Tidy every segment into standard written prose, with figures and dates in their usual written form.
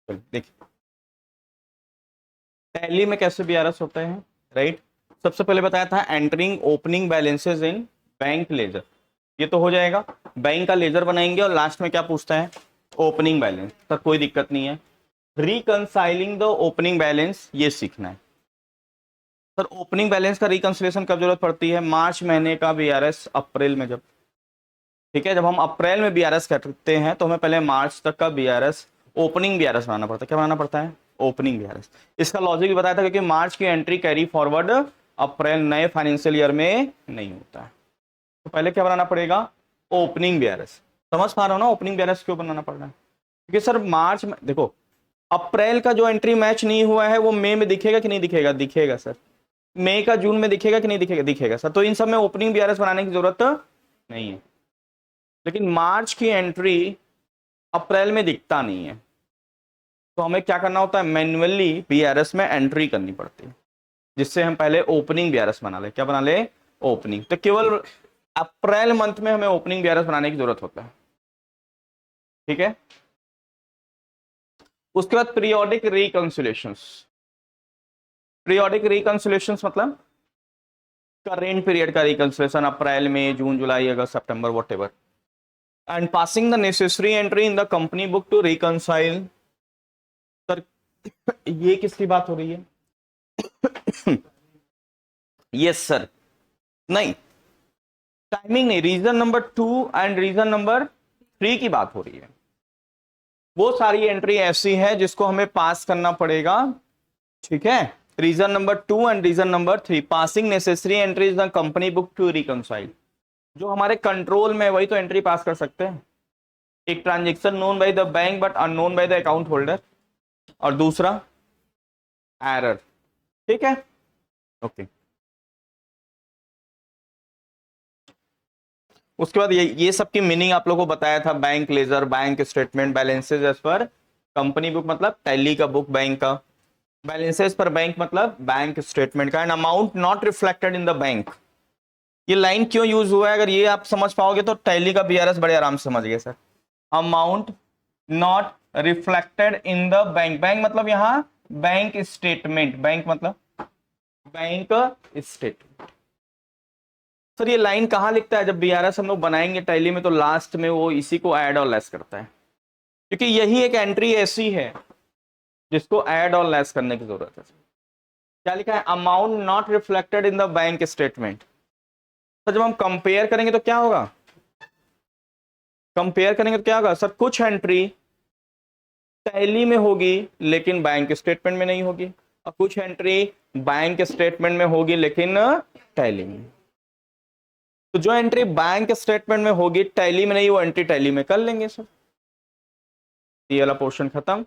चलो देखिए टैली में कैसे बीआरएस होते हैं, राइट। सबसे पहले बताया था एंटरिंग ओपनिंग बैलेंसेस इन बैंक लेजर, ये तो हो जाएगा। बैंक का लेजर बनाएंगे और लास्ट में क्या पूछता है, ओपनिंग बैलेंस, तो कोई दिक्कत नहीं है। रिकंसाइलिंग द ओपनिंग बैलेंस, ये सीखना है सर। ओपनिंग बैलेंस का रिकंसिलेशन कब जरूरत पड़ती है, मार्च महीने का बीआरएस अप्रैल में, जब ठीक है, जब हम अप्रैल में बीआरएस करते हैं तो हमें पहले मार्च तक का बीआरएस ओपनिंग बीआरएस बनाना पड़ता है। क्या बनाना पड़ता है, ओपनिंग बीआरएस। इसका लॉजिक भी बताया था क्योंकि मार्च की एंट्री कैरी फॉरवर्ड अप्रैल नए फाइनेंशियल ईयर में नहीं होता है, तो पहले क्या बनाना पड़ेगा, ओपनिंग बीआरएस। समझ पा रहे हो ना, ओपनिंग बीआरएस क्यों बनाना पड़ रहा है, क्योंकि सर मार्च में देखो अप्रैल का जो एंट्री मैच नहीं हुआ है वो मई में दिखेगा कि नहीं दिखेगा, दिखेगा सर। मई का जून में दिखेगा कि नहीं दिखेगा, दिखेगा सर। तो इन सब में ओपनिंग बीआरएस बनाने की जरूरत नहीं है, लेकिन मार्च की एंट्री अप्रैल में दिखता नहीं है, तो हमें क्या करना होता है, मैन्युअली बीआरएस में एंट्री करनी पड़ती है, जिससे हम पहले ओपनिंग बीआरएस बना ले। क्या बना ले, ओपनिंग। तो केवल अप्रैल मंथ में हमें ओपनिंग बीआरएस बनाने की जरूरत होता है, ठीक है। उसके बाद पीरियोडिक रिकंसिलेशंस। पीरियोडिक रिकंसिलेशंस मतलब करेंट पीरियड का रिकंसिलेशन, अप्रैल में, जून, जुलाई, अगस्त, सितंबर, whatever, and passing the necessary entry in the company book to reconcile. Sir ये किसकी बात हो रही है, यस सर, नहीं टाइमिंग नहीं, reason number 2 and reason number 3 की बात हो रही है। वो सारी एंट्री ऐसी है जिसको हमें पास करना पड़ेगा, ठीक है। Reason number 2 and reason number 3, passing necessary entries the company book to reconcile. जो हमारे कंट्रोल में वही तो एंट्री पास कर सकते हैं। एक transaction known by the bank but unknown bye the account holder, और दूसरा एरर, ठीक है, ओके। उसके बाद ये सब की मीनिंग आप लोगों को बताया था, bank ledger, bank statement, balances as per company book मतलब टैली का बुक बैंक का, बैलेंसेज पर बैंक मतलब बैंक स्टेटमेंट का, and amount not reflected in the bank. ये लाइन क्यों यूज हुआ है, अगर ये आप समझ पाओगे तो टैली का बीआरएस बड़े आराम से समझ गए sir. Amount not reflected in the bank, bank मतलब यहां बैंक स्टेटमेंट, बैंक मतलब बैंक स्टेटमेंट। सर ये लाइन कहां लिखता है, जब बीआरएस हम लोग बनाएंगे टैली में तो लास्ट में वो इसी को ऐड और लेस करता है, क्योंकि यही एक एंट्री ऐसी है जिसको ऐड और लेस करने की जरूरत है। क्या लिखा है, amount not reflected in the bank statement. तो जब हम कंपेयर करेंगे तो क्या होगा, कंपेयर करेंगे तो क्या होगा सर, कुछ एंट्री टैली में होगी लेकिन बैंक स्टेटमेंट में नहीं होगी, और कुछ एंट्री बैंक स्टेटमेंट में होगी लेकिन टैली में। तो जो एंट्री बैंक स्टेटमेंट में होगी टैली में नहीं, वो एंट्री टैली में कर लेंगे सर, ये वाला पोर्शन खत्म।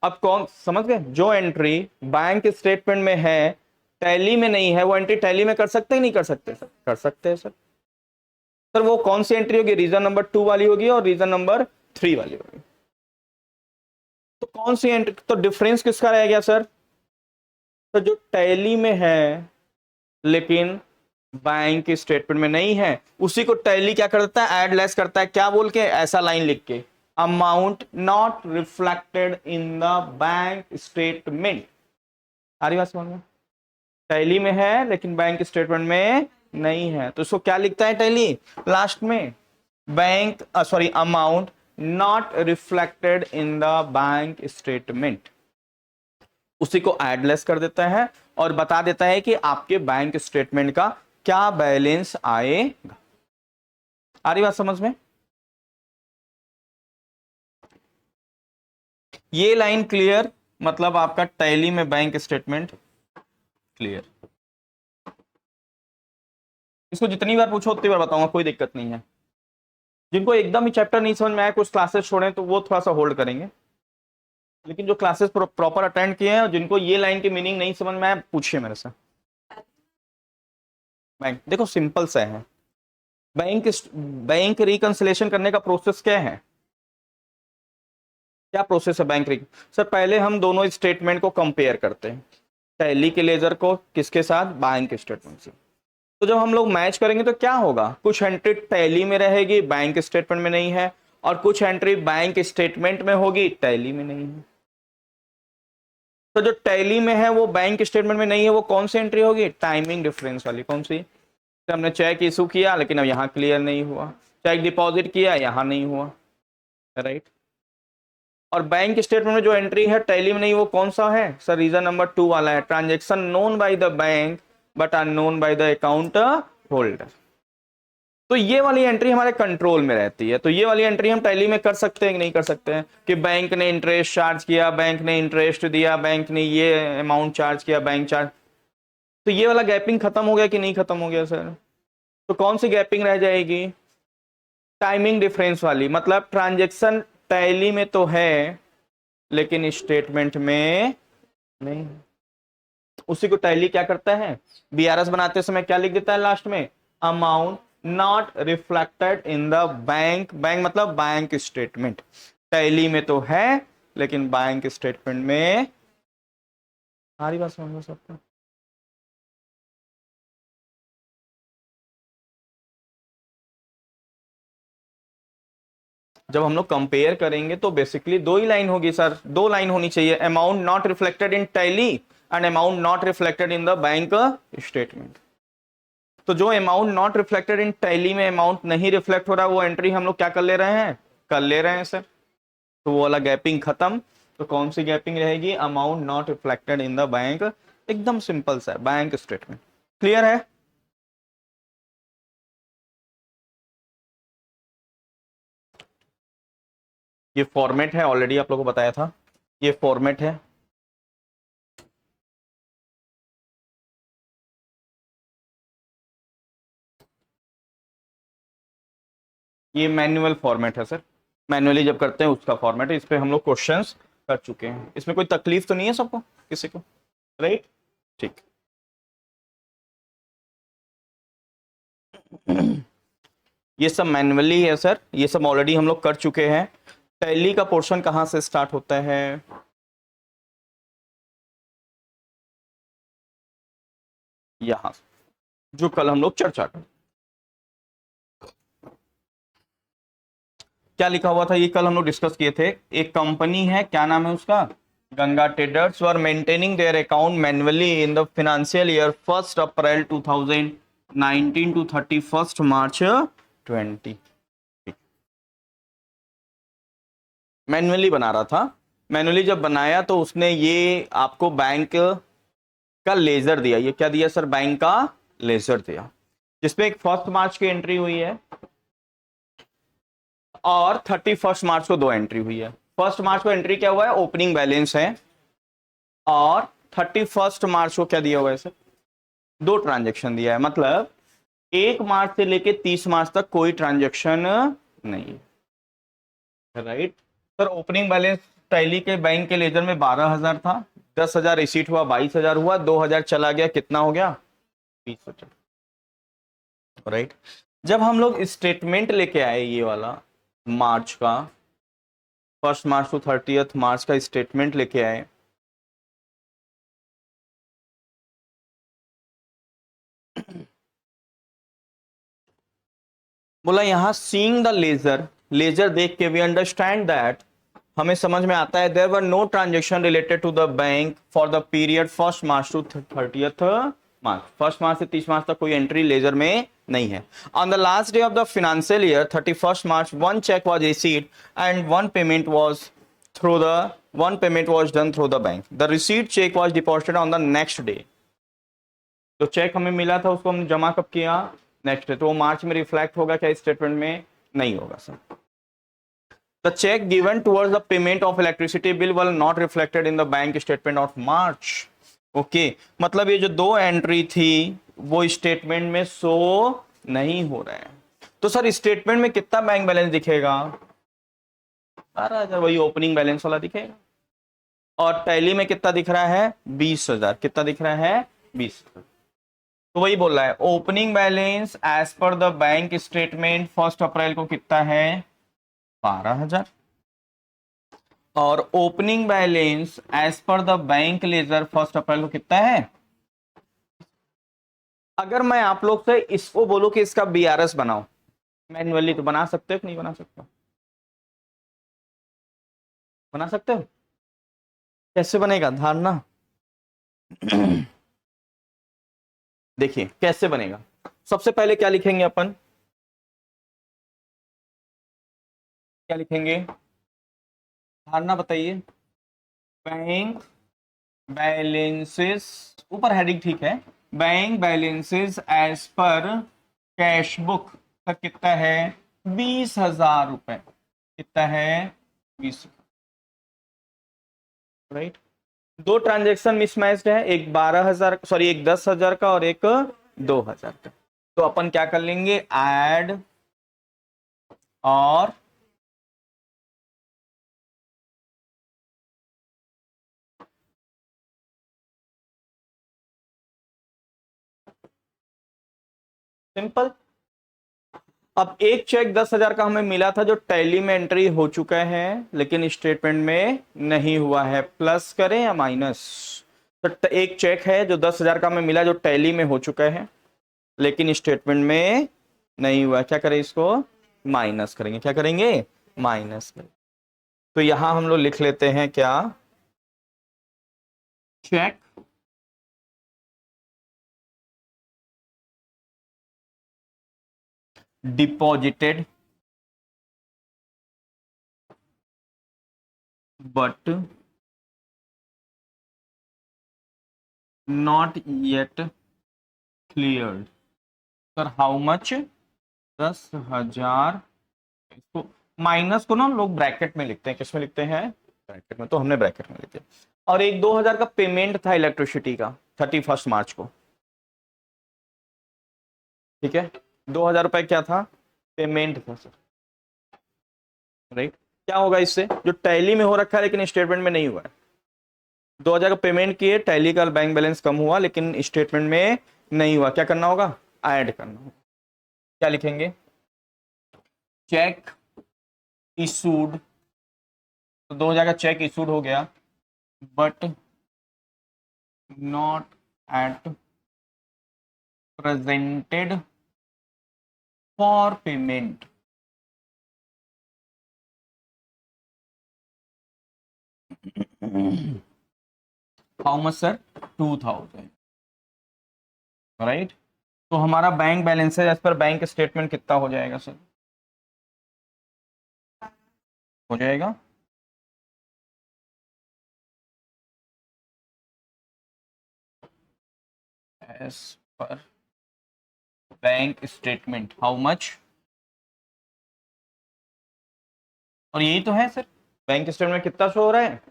अब कौन समझ गए, जो एंट्री बैंक स्टेटमेंट में है टैली में नहीं है, वो एंट्री टैली में कर सकते ही नहीं कर सकते सर, कर सकते हैं सर। सर वो कौन सी एंट्री होगी, रीजन नंबर 2 वाली होगी और रीजन नंबर 3 वाली होगी। तो कौन सी एंट्री, तो डिफरेंस किसका रह गया सर, तो जो टैली में है लेकिन बैंक स्टेटमेंट में नहीं है, उसी को टैली क्या करता है, ऐड लेस करता है, क्या बोल के, ऐसा लाइन लिख के, amount not reflected in the bank statement. आ रही बात समझ में, टैली में है लेकिन बैंक स्टेटमेंट में नहीं है, तो इसको क्या लिखता है टैली लास्ट में, bank sorry amount not reflected in the bank statement, उसी को एडलेस कर देता है और बता देता है कि आपके बैंक स्टेटमेंट का क्या बैलेंस आएगा। आ रही बात समझ में, ये लाइन क्लियर, मतलब आपका टैली में बैंक स्टेटमेंट क्लियर। इसको जितनी बार पूछो उतनी बार बताऊंगा, कोई दिक्कत नहीं है। जिनको एकदम ही चैप्टर नहीं समझ में आया, कुछ क्लासेस छोड़े तो वो थोड़ा सा होल्ड करेंगे, लेकिन जो क्लासेस प्रॉपर अटेंड किए हैं और जिनको ये लाइन की मीनिंग नहीं समझ में आया, पूछिए मेरे से। बैंक देखो सिंपल सा है, बैंक बैंक रिकंसिलेशन करने का प्रोसेस क्या है, क्या प्रोसेस है बैंक सर, पहले हम दोनों स्टेटमेंट को कंपेयर करते हैं, टैली के लेजर को किसके साथ, बैंक स्टेटमेंट से। तो जब हम लोग मैच करेंगे तो क्या होगा, कुछ एंट्री टैली में रहेगी बैंक स्टेटमेंट में नहीं है, और कुछ एंट्री बैंक स्टेटमेंट में होगी टैली में नहीं है। तो जो टैली में है वो बैंक स्टेटमेंट में नहीं है, वो कौन सी एंट्री होगी? टाइमिंग डिफरेंस वाली। कौन सी? तो हमने चेक इशू किया लेकिन अब यहाँ क्लियर नहीं हुआ, चेक डिपॉजिट किया यहाँ नहीं हुआ, राइट। और बैंक स्टेटमेंट में जो एंट्री है टैली में नहीं, वो कौन सा है सर? रीजन नंबर 2 वाला है, transaction known by the bank but are known by the account holder. तो ये वाली एंट्री हमारे कंट्रोल में रहती है, तो ये वाली एंट्री हम टैली में कर सकते हैं कि नहीं कर सकते हैं? कि बैंक ने इंटरेस्ट चार्ज किया, बैंक ने इंटरेस्ट दिया, बैंक ने ये अमाउंट चार्ज किया, बैंक चार्ज। तो ये वाला गैपिंग खत्म हो गया कि नहीं खत्म हो गया सर? तो कौन सी गैपिंग रह जाएगी? टाइमिंग डिफरेंस वाली। मतलब ट्रांजेक्शन टैली में तो है लेकिन स्टेटमेंट में नहीं। उसी को टैली क्या करता है? बीआरएस बनाते समय क्या लिख देता है लास्ट में? Amount not reflected in the bank. Bank मतलब बैंक स्टेटमेंट। टैली में तो है लेकिन बैंक स्टेटमेंट में। सारी बात समझ सकते हैं? जब हम लोग कंपेयर करेंगे तो बेसिकली दो ही लाइन होगी सर, दो लाइन होनी चाहिए, amount not reflected in tally and amount not reflected in the bank statement. तो जो amount not reflected in tally में अमाउंट नहीं रिफ्लेक्ट हो रहा, वो एंट्री हम लोग क्या कर ले रहे हैं? कर ले रहे हैं सर। तो वो वाला गैपिंग खत्म। तो कौन सी गैपिंग रहेगी? Amount not reflected in the bank. एकदम सिंपल सा बैंक स्टेटमेंट। क्लियर है? ये फॉर्मेट है, ऑलरेडी आप लोगों को बताया था, ये फॉर्मेट है। ये मैनुअल फॉर्मेट है सर, मैनुअली जब करते हैं उसका फॉर्मेट है। इस पे हम लोग क्वेश्चंस कर चुके हैं, इसमें कोई तकलीफ तो नहीं है सबको, किसी को? राइट, ठीक। ये सब मैनुअली है सर, ये सब ऑलरेडी हम लोग कर चुके हैं। टैली का पोर्शन कहां से स्टार्ट होता है? यहां से, जो कल हम लोग चर्चा कर। क्या लिखा हुआ था? ये कल हम लोग डिस्कस किए थे। एक कंपनी है, क्या नाम है उसका? Ganga traders were maintaining their account manually in the financial year 1 April 2019 to 31 March 20। Manually बना रहा था। मैनुअली जब बनाया तो उसने ये आपको बैंक का लेजर दिया। ये क्या दिया सर? बैंक का लेजर दिया, जिसमें एक 1 मार्च की एंट्री हुई है और 31 मार्च को दो एंट्री हुई है। 1 मार्च को एंट्री क्या हुआ है? ओपनिंग बैलेंस है। और 31 मार्च को क्या दिया हुआ है सर? दो ट्रांजेक्शन दिया है। मतलब 1 मार्च से लेके 30 मार्च तक कोई ट्रांजेक्शन नहीं है, right. Sir opening balance tally के बैंक के लेजर में 12,000 था, 10,000 रिसीट हुआ, 22,000 हुआ, 2,000 चला गया, कितना हो गया? 20,000, राइट। जब हम लोग स्टेटमेंट लेके आए ये वाला मार्च का, 1 मार्च टू 30 मार्च का स्टेटमेंट लेके आए, बोला यहां सीइंग द लेजर, लेजर देख के वी अंडरस्टैंड दैट, हमें समझ में आता है there were no transaction related to the bank for the period 1 March to 30 March. 1 मार्च से 30 मार्च तक कोई एंट्री लेजर में नहीं है। On the last day of the financial year 31 March one cheque was received and one payment was done through the bank. The receipt cheque was deposited on the next day. तो cheque हमें मिला था, उसको हमने जमा कब किया? Next day. तो वो मार्च में रिफ्लेक्ट होगा क्या स्टेटमेंट में? नहीं होगा sir. The check given towards the payment of electricity bill will not reflected in the bank statement of March. Okay मतलब ये जो दो एंट्री थी वो स्टेटमेंट में शो नहीं हो रहा है। तो सर स्टेटमेंट में कितना बैंक बैलेंस दिखेगा? 12,000, वही ओपनिंग बैलेंस वाला दिखेगा। और टैली में कितना दिख रहा है? 20,000। कितना दिख रहा है? 20,000। तो वही बोल रहा है opening balance as per the bank statement 1 April को कितना है? 12,000। और opening balance as per the bank ledger 1 April को कितना है? अगर मैं आप लोग से इसको बोलूं कि इसका बीआरएस बनाओ मैन्युअली, तो बना सकते हो कि नहीं बना सकते? बना सकते हो? कैसे बनेगा धारणा? देखिए कैसे बनेगा। सबसे पहले क्या लिखेंगे अपन, क्या लिखेंगे, धारणा बताइए। बैंक बैलेंसेस, ऊपर हेडिंग ठीक है, bank balances as per cash book का कितना है, 20,000 रुपए। कितना है, 20, राइट। दो ट्रांजेक्शन मिसमैच्ड है, एक 12,000, सॉरी एक 10,000 का और एक 2,000 का। तो अपन क्या कर लेंगे, ऐड और सिंपल। अब एक चेक 10,000 का हमें मिला था जो टैली में एंट्री हो चुका है लेकिन स्टेटमेंट में नहीं हुआ है, प्लस करें या माइनस? तो एक चेक है जो 10,000 का हमें मिला जो टैली में हो चुका है लेकिन स्टेटमेंट में नहीं हुआ, क्या करें इसको, माइनस करेंगे। क्या करेंगे, माइनस करेंगे। तो यहां हम लोग लिख लेते हैं क्या, check deposited but not yet cleared sir, how much, 10,000। इसको माइनस को ना लोग ब्रैकेट में लिखते हैं, किसमें लिखते हैं, ब्रैकेट में, तो हमने ब्रैकेट में लिखे। और एक 2,000 का पेमेंट था इलेक्ट्रिसिटी का 31 मार्च को, ठीक है। 2,000 रुपए क्या था, पेमेंट था सर, राइट। क्या होगा इससे, जो टैली में हो रखा है लेकिन स्टेटमेंट में नहीं हुआ है, 2,000 का पेमेंट किए, टैली का बैंक बैलेंस कम हुआ लेकिन स्टेटमेंट में नहीं हुआ, क्या करना होगा, ऐड करना होगा। क्या लिखेंगे, चेक इशूड, तो 2,000 का चेक इशूड हो गया but not at presented for payment. How much sir, 2,000, right. तो हमारा बैंक बैलेंस है एज पर बैंक स्टेटमेंट कितना हो जाएगा सर, हो जाएगा as per bank statement how much, और यही तो है सर, बैंक स्टेटमेंट कितना शो हो रहा है,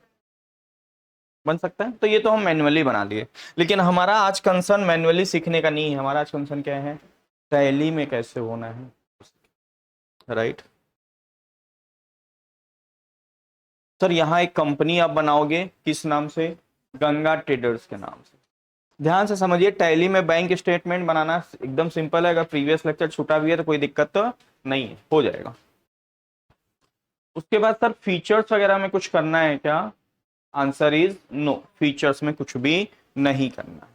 बन सकता है। तो ये तो हम मैन्युअली बना लिए, लेकिन हमारा आज कंसर्न मैन्युअली सीखने का नहीं है, हमारा आज कंसर्न क्या है, टैली में कैसे होना है, राइट। सर यहाँ एक कंपनी आप बनाओगे किस नाम से, गंगा ट्रेडर्स के नाम से। ध्यान से समझिए, टैली में बैंक स्टेटमेंट बनाना एकदम सिंपल है, अगर प्रीवियस लेक्चर छूटा भी है तो कोई दिक्कत तो नहीं है, हो जाएगा। उसके बाद सर फीचर्स वगैरह में कुछ करना है क्या, आंसर इज नो, फीचर्स में कुछ भी नहीं करना है।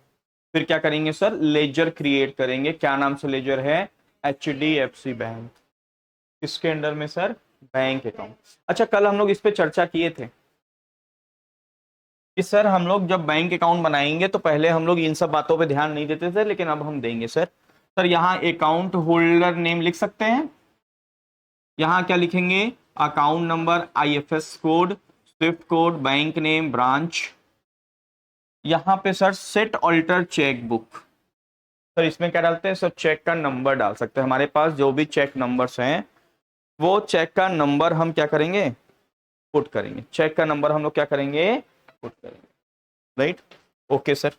फिर क्या करेंगे सर, लेजर क्रिएट करेंगे, क्या नाम से लेजर है, HDFC बैंक, किसके अंडर में सर, बैंक अकाउंट। अच्छा कल हम लोग इस पे चर्चा किए थे कि सर हम लोग जब बैंक अकाउंट बनाएंगे तो पहले हम लोग इन सब बातों पे ध्यान नहीं देते थे लेकिन अब हम देंगे सर। सर यहाँ अकाउंट होल्डर नेम लिख सकते हैं, यहाँ क्या लिखेंगे, account number, IFS code, swift code, bank name, branch. यहाँ पे sir set alter cheque book, sir इसमें क्या डालते हैं सर, चेक का नंबर डाल सकते हैं, हमारे पास जो भी चेक नंबर्स हैं वो चेक का नंबर हम क्या करेंगे, पुट करेंगे, चेक का नंबर हम लोग क्या करेंगे, पुट करेंगे, राइट। Okay sir.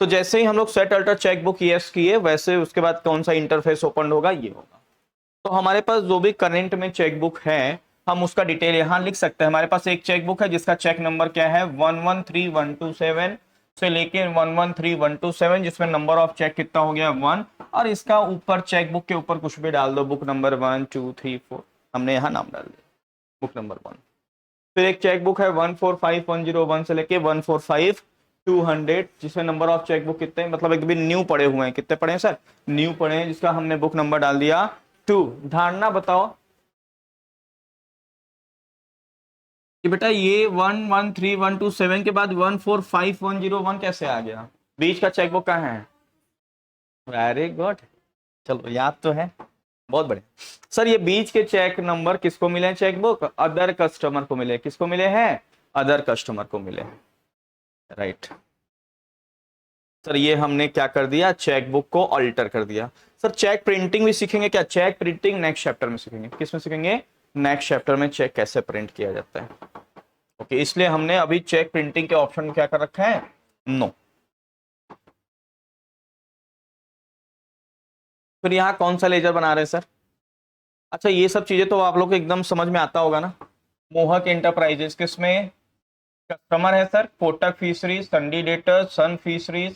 तो जैसे ही हम लोग सेट अल्टर चेकबुक यस किए वैसे उसके बाद कौन सा इंटरफेस ओपन होगा, ये होगा। तो हमारे पास जो भी करंट में चेकबुक है हम उसका डिटेल यहां लिख सकते हैं। हमारे पास एक चेकबुक है जिसका चेक नंबर क्या है, 113127 से लेके 113127, जिसमें नंबर ऑफ चेक कितना हो गया, 1, और इसका ऊपर चेकबुक के ऊपर कुछ भी डाल दो, बुक नंबर 1 2 3 4, हमने यहाँ नाम डाल दिया बुक नंबर 1। फिर एक चेकबुक है 145101 से लेके 145200, जिसमें नंबर ऑफ चेकबुक कितने, मतलब एक भी न्यू पड़े हुए हैं, कितने पड़े हैं सर, न्यू पड़े हैं, जिसका हमने बुक नंबर डाल दिया 2। धारणा बताओ, कि बेटा ये 113127 के बाद 145101 कैसे आ गया, बीच का चेकबुक कहाँ है? वेरी गुड, चलो याद तो है, बहुत बढ़िया। सर ये बीच के चेक नंबर किसको मिले हैं? चेकबुक अदर कस्टमर को मिले। किसको मिले हैं? अदर कस्टमर को मिले हैं, राइट। सर ये हमने क्या कर दिया, चेकबुक को अल्टर कर दिया। सर चेक प्रिंटिंग भी सीखेंगे क्या? चेक प्रिंटिंग नेक्स्ट चैप्टर में सीखेंगे। किस में सीखेंगे? नेक्स्ट चैप्टर में चेक कैसे प्रिंट किया जाता है। ओके, इसलिए हमने अभी चेक प्रिंटिंग के ऑप्शन में क्या कर रखा है? नो। फिर यहाँ कौन सा लेजर बना रहे हैं सर? अच्छा ये सब चीजें तो आप लोग को एकदम समझ में आता होगा ना। मोहक इंटरप्राइजेस किसमें कस्टमर है sir? Kotak fisheries, sundry debtors, sun fisheries,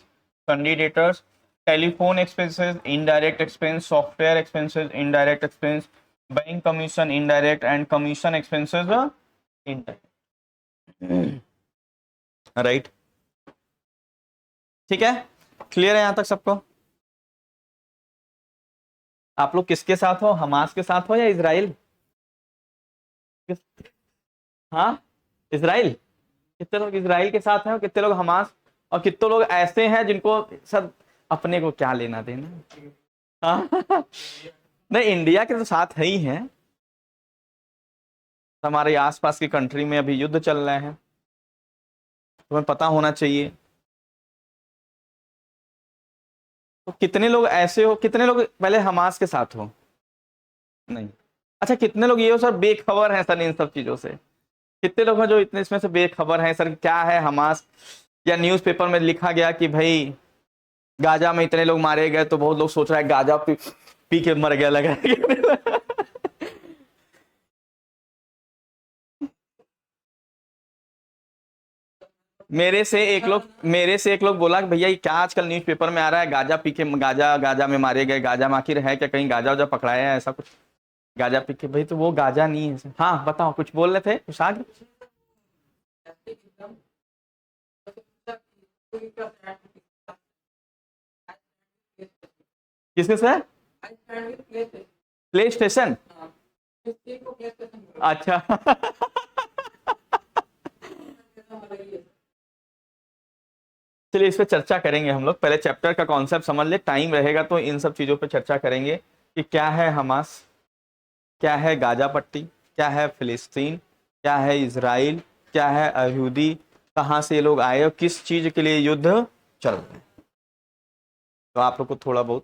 sundry debtors. Telephone expenses indirect expense, software expenses indirect expense, bank commission indirect and commission expenses indirect, right. ठीक है, क्लियर है यहां तक सबको? आप लोग किसके साथ हो, हमास के साथ हो या इजराइल? हाँ, इजराइल। कितने लोग इजराइल के साथ हैं और कितने लोग हमास, और कितने लोग ऐसे हैं जिनको सर अपने को क्या लेना देना? हाँ नहीं, इंडिया के तो साथ है ही हैं। हमारे आसपास की कंट्री में अभी युद्ध चल रहे हैं, तुम्हें पता होना चाहिए। तो कितने लोग ऐसे हो, कितने लोग पहले हमास के साथ हो? नहीं। अच्छा कितने लोग ये हो सर बेखबर हैं सर इन सब चीजों से? कितने लोग हैं जो इतने इसमें से बेखबर हैं सर क्या है हमास? या न्यूज़पेपर में लिखा गया कि भाई गाजा में इतने लोग मारे गए, तो बहुत लोग सोच रहा है गाजा पी के मर गया लगा मेरे से एक लोग बोला कि भैया ये क्या आजकल न्यूज़पेपर में आ रहा है, गाजा पी के, गाजा गाजा में मारे गए, गाजा में आखिर है क्या, कहीं गाजा वाजा पकड़ाया है ऐसा कुछ? गाजा पी के, भाई तो वो गाजा नहीं है। हाँ बताओ, कुछ बोल रहे थे कुछ आगे? किसके से? Play station? अच्छा चलिए इस पे चर्चा करेंगे हम लोग, पहले चैप्टर का कॉन्सेप्ट समझ ले, टाइम रहेगा तो इन सब चीजों पे चर्चा करेंगे कि क्या है हमास, क्या है गाजा पट्टी, क्या है फिलिस्तीन, क्या है इजराइल, क्या है यहूदी, कहाँ से ये लोग आए और किस चीज के लिए युद्ध चल रहे हैं। तो आप लोग को थोड़ा बहुत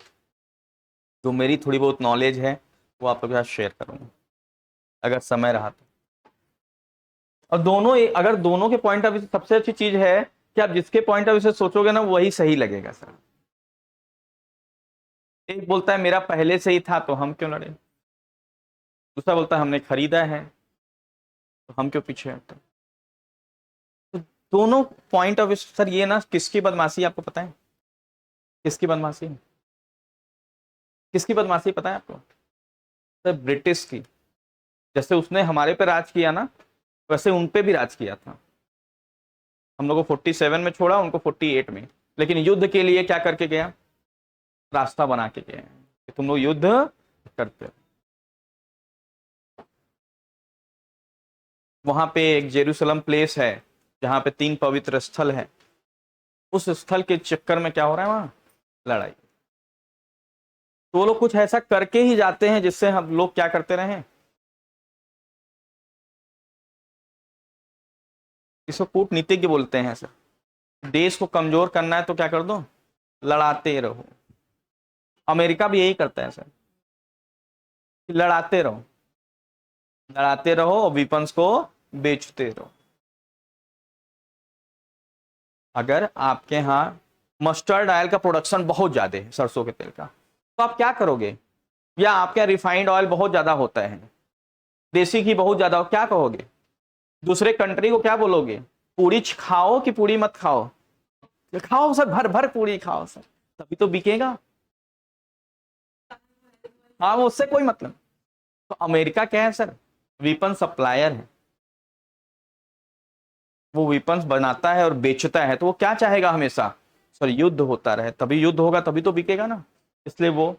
जो मेरी थोड़ी बहुत नॉलेज है वो आप लोग के साथ शेयर करूंगा अगर समय रहा तो। और दोनों अगर दोनों के पॉइंट ऑफ व्यू से सबसे अच्छी चीज है कि आप जिसके पॉइंट ऑफ व्यू से सोचोगे ना वही सही लगेगा सर। एक बोलता है मेरा पहले से ही था तो हम क्यों लड़े, दूसरा बोलता है हमने खरीदा है तो हम क्यों पीछे हटते। तो दोनों पॉइंट ऑफ व्यू सर, ये ना किसकी बदमाशी आपको पता है? किसकी बदमाशी? किसकी बदमाशी पता है आपको? सर ब्रिटिश की। जैसे उसने हमारे पे राज किया ना, वैसे उन पे भी राज किया था। हम लोग को 47 में छोड़ा, उनको 48 में। लेकिन युद्ध के लिए क्या करके गया? रास्ता बना के गए कि तुम लोग युद्ध करते हो। वहां पे एक जेरूसलम प्लेस है जहां पे 3 पवित्र स्थल है, उस स्थल के चक्कर में क्या हो रहा है वहां? लड़ाई। तो वो लोग कुछ ऐसा करके ही जाते हैं जिससे हम लोग क्या करते रहे? इसको कूटनीतिज्ञ बोलते हैं सर। देश को कमजोर करना है तो क्या कर दो? लड़ाते रहो। अमेरिका भी यही करता है सर, लड़ाते रहो, लड़ाते रहो और वेपन्स को बेचते रहो। अगर आपके यहाँ मस्टर्ड ऑयल का प्रोडक्शन बहुत ज्यादा है, सरसों के तेल का, तो आप क्या करोगे? या आपके यहाँ रिफाइंड ऑयल बहुत ज्यादा होता है, देसी घी बहुत ज्यादा हो, क्या कहोगे? दूसरे कंट्री को क्या बोलोगे? पूरी खाओ कि पूरी मत खाओ? खाओ सर, भर भर पूरी खाओ सर, तभी तो बिकेगा। हाँ वो उससे कोई मतलब। तो अमेरिका क्या है सर? वेपन सप्लायर है, वो वेपन्स बनाता है और बेचता है, तो वो क्या चाहेगा हमेशा? सर युद्ध होता रहे, तभी युद्ध होगा तभी तो बिकेगा ना, इसलिए वो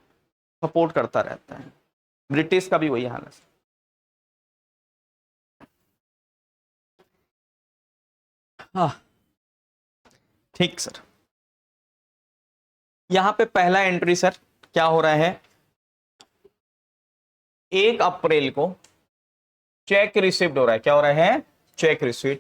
सपोर्ट करता रहता है। ब्रिटिश का भी वही हाल है। हाँ ठीक सर। यहां पे पहला एंट्री सर क्या हो रहा है, 1 अप्रैल को चेक रिसीव्ड हो रहा है, क्या हो रहा है, check received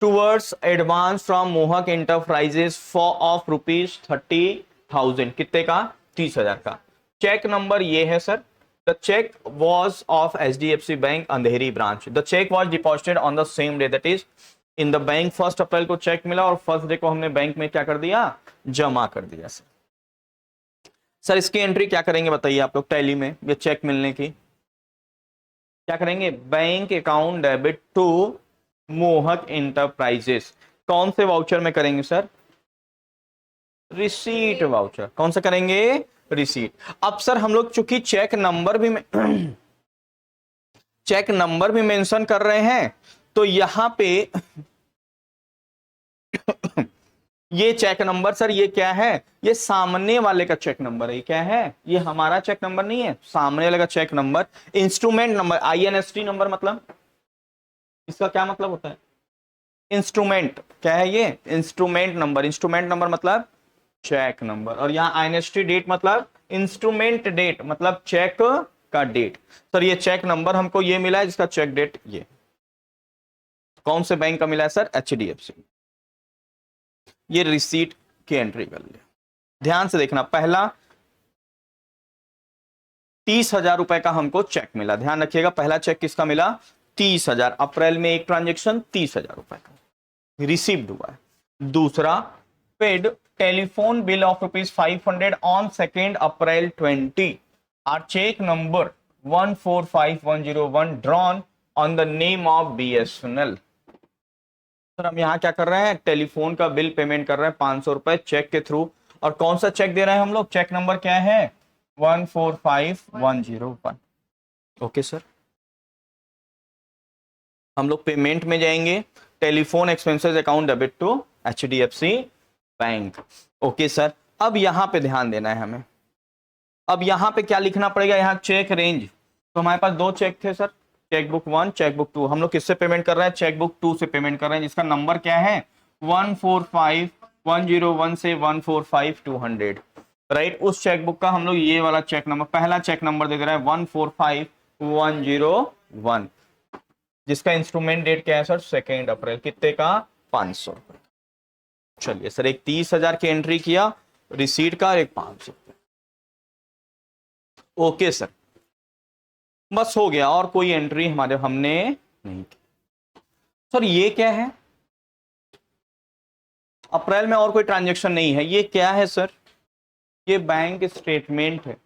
towards advance from Mohak enterprises for of ₹30,000, कितने का, 30,000 का। चेक नंबर ये है sir, the check was of HDFC bank Andheri branch, the check was deposited on the same day, that is in the bank. 1 April को check मिला और 1 day को हमने बैंक में क्या कर दिया, जमा कर दिया सर। सर इसकी एंट्री क्या करेंगे बताइए आप लोग टैली में, ये चेक मिलने की क्या करेंगे, बैंक अकाउंट डेबिट टू मोहक इंटरप्राइजेस, कौन से वाउचर में करेंगे सर, रिसीट वाउचर, कौन सा करेंगे, रिसीट। अब सर हम लोग चूंकि चेक नंबर भी चेक नंबर भी मेंशन कर रहे हैं, तो यहां पे ये चेक नंबर सर ये क्या है, ये सामने वाले का चेक नंबर है, क्या है, ये हमारा चेक नंबर नहीं है, सामने वाले का check number. Instrument number, INST number मतलब इसका क्या मतलब होता है, इंस्ट्रूमेंट, क्या है ये, इंस्ट्रूमेंट नंबर, इंस्ट्रूमेंट नंबर मतलब चेक नंबर, और यहाँ INST डेट मतलब इंस्ट्रूमेंट डेट मतलब चेक का डेट। सर ये चेक नंबर हमको ये मिला है, जिसका चेक डेट ये कौन से बैंक का मिला है सर, HDFC। ये रिसीट की एंट्री कर लिया। ध्यान से देखना, पहला 30,000 रुपए का हमको चेक मिला, ध्यान रखिएगा पहला चेक किसका मिला, 30,000, अप्रैल में एक ट्रांजेक्शन 30,000 रुपए का रिसीव्ड हुआ है। दूसरा, paid telephone bill of ₹500 on 2 April 20 are check number 145101 drawn on the name of BSNL। Sir हम यहाँ क्या कर रहे हैं, टेलीफोन का बिल पेमेंट कर रहे हैं 500 रुपए चेक के थ्रू, और कौन सा चेक दे रहे हैं हम लोग, चेक नंबर क्या है, 145101। ओके सर, हम लोग पेमेंट में जाएंगे, telephone expenses account debit to HDFC bank. Okay sir, अब यहां पे ध्यान देना है हमें, अब यहां पे क्या लिखना पड़ेगा, यहाँ चेक रेंज, तो हमारे पास 2 चेक थे सर, चेकबुक 1 चेकबुक 2, हम लोग किससे पेमेंट कर रहे हैं, चेकबुक 2 से पेमेंट कर रहे हैं, जिसका नंबर क्या है 145101 से 145200, राइट। उस चेकबुक का हम लोग ये वाला चेक नंबर, पहला चेक नंबर दे रहा है 145101, जिसका इंस्ट्रूमेंट डेट क्या है सर, 2 अप्रैल, कितने का, 500 रुपए। चलिए सर, एक 30,000 की एंट्री किया रिसीट का, और एक 500। ओके सर, बस हो गया, और कोई एंट्री हमारे हमने नहीं की। सर ये क्या है, अप्रैल में और कोई ट्रांजैक्शन नहीं है, ये क्या है सर, ये बैंक स्टेटमेंट है।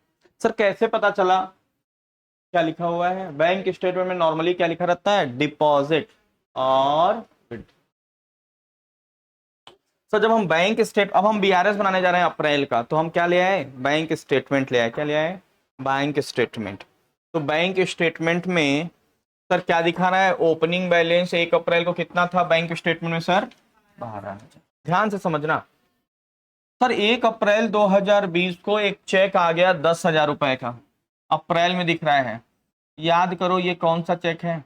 सर कैसे पता चला, क्या लिखा हुआ है बैंक स्टेटमेंट में, नॉर्मली क्या लिखा रहता है, डिपॉजिट और सर जब हम बैंक स्टेट, अब हम BRS बनाने जा रहे हैं अप्रैल का, तो हम क्या ले आए, बैंक स्टेटमेंट ले आए, क्या ले आए, बैंक स्टेटमेंट। तो बैंक स्टेटमेंट में सर क्या दिखा रहा है, ओपनिंग बैलेंस 1 अप्रैल को कितना था बैंक स्टेटमेंट में सर, 12,000। ध्यान से समझना सर, 1 अप्रैल 2020 को एक चेक आ गया 10,000 रुपए का, अप्रैल में दिख रहा है, याद करो ये कौन सा चेक है,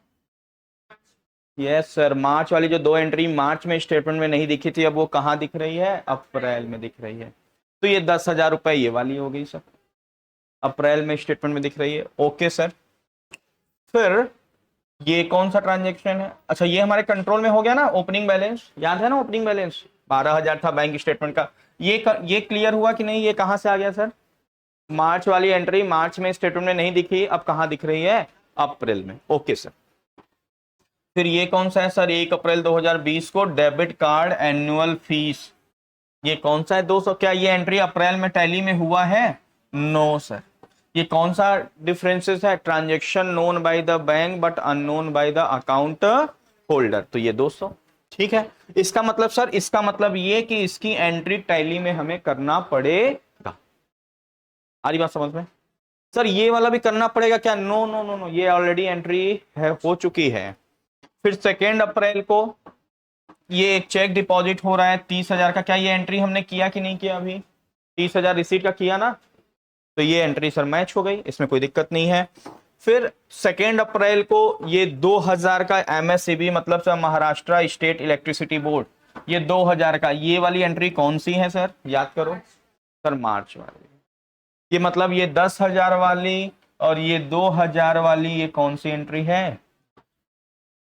यस सर, मार्च वाली जो 2 एंट्री मार्च में स्टेटमेंट में नहीं दिखी थी, अब वो कहां दिख रही है, अप्रैल में दिख रही है। तो ये 10,000 रुपए ये वाली हो गई सर, अप्रैल में स्टेटमेंट में दिख रही है। ओके सर, फिर ये कौन सा ट्रांजेक्शन है, अच्छा ये हमारे कंट्रोल में हो गया ना, ओपनिंग बैलेंस, याद है ना, ओपनिंग बैलेंस 12,000 था बैंक स्टेटमेंट का, ये क्लियर हुआ कि नहीं, ये कहां से आ गया सर, मार्च वाली एंट्री मार्च में स्टेटमेंट में नहीं दिखी, अब कहां दिख रही है, अप्रैल में। ओके सर, फिर ये कौन सा है सर, 1 अप्रैल 2020 को डेबिट कार्ड एनुअल फीस, ये कौन सा है 200, क्या ये एंट्री अप्रैल में टैली में हुआ है, नो सर। ये कौन सा डिफरेंसेस है, transaction known by the bank but unknown bye the account holder, तो ये 200, ठीक है। इसका मतलब सर, इसका मतलब ये कि इसकी एंट्री टैली में हमें करना पड़ेगा, आ रही बात समझ में सर, ये वाला भी करना पड़ेगा क्या, नो नो नो नो, ये ऑलरेडी एंट्री है, हो चुकी है। फिर 2 अप्रैल को ये एक चेक डिपॉजिट हो रहा है 30,000 का, क्या ये एंट्री हमने किया कि नहीं किया, अभी 30,000 रिसीट का किया ना, तो ये एंट्री सर मैच हो गई, इसमें कोई दिक्कत नहीं है। फिर 2 अप्रैल को ये 2,000 का MSEB मतलब sir Maharashtra state electricity board, ये 2000 का, ये वाली एंट्री कौन सी है सर, याद करो सर, मार्च वाली। ये मतलब ये 10,000 वाली और ये 2000 वाली, ये कौन सी एंट्री है?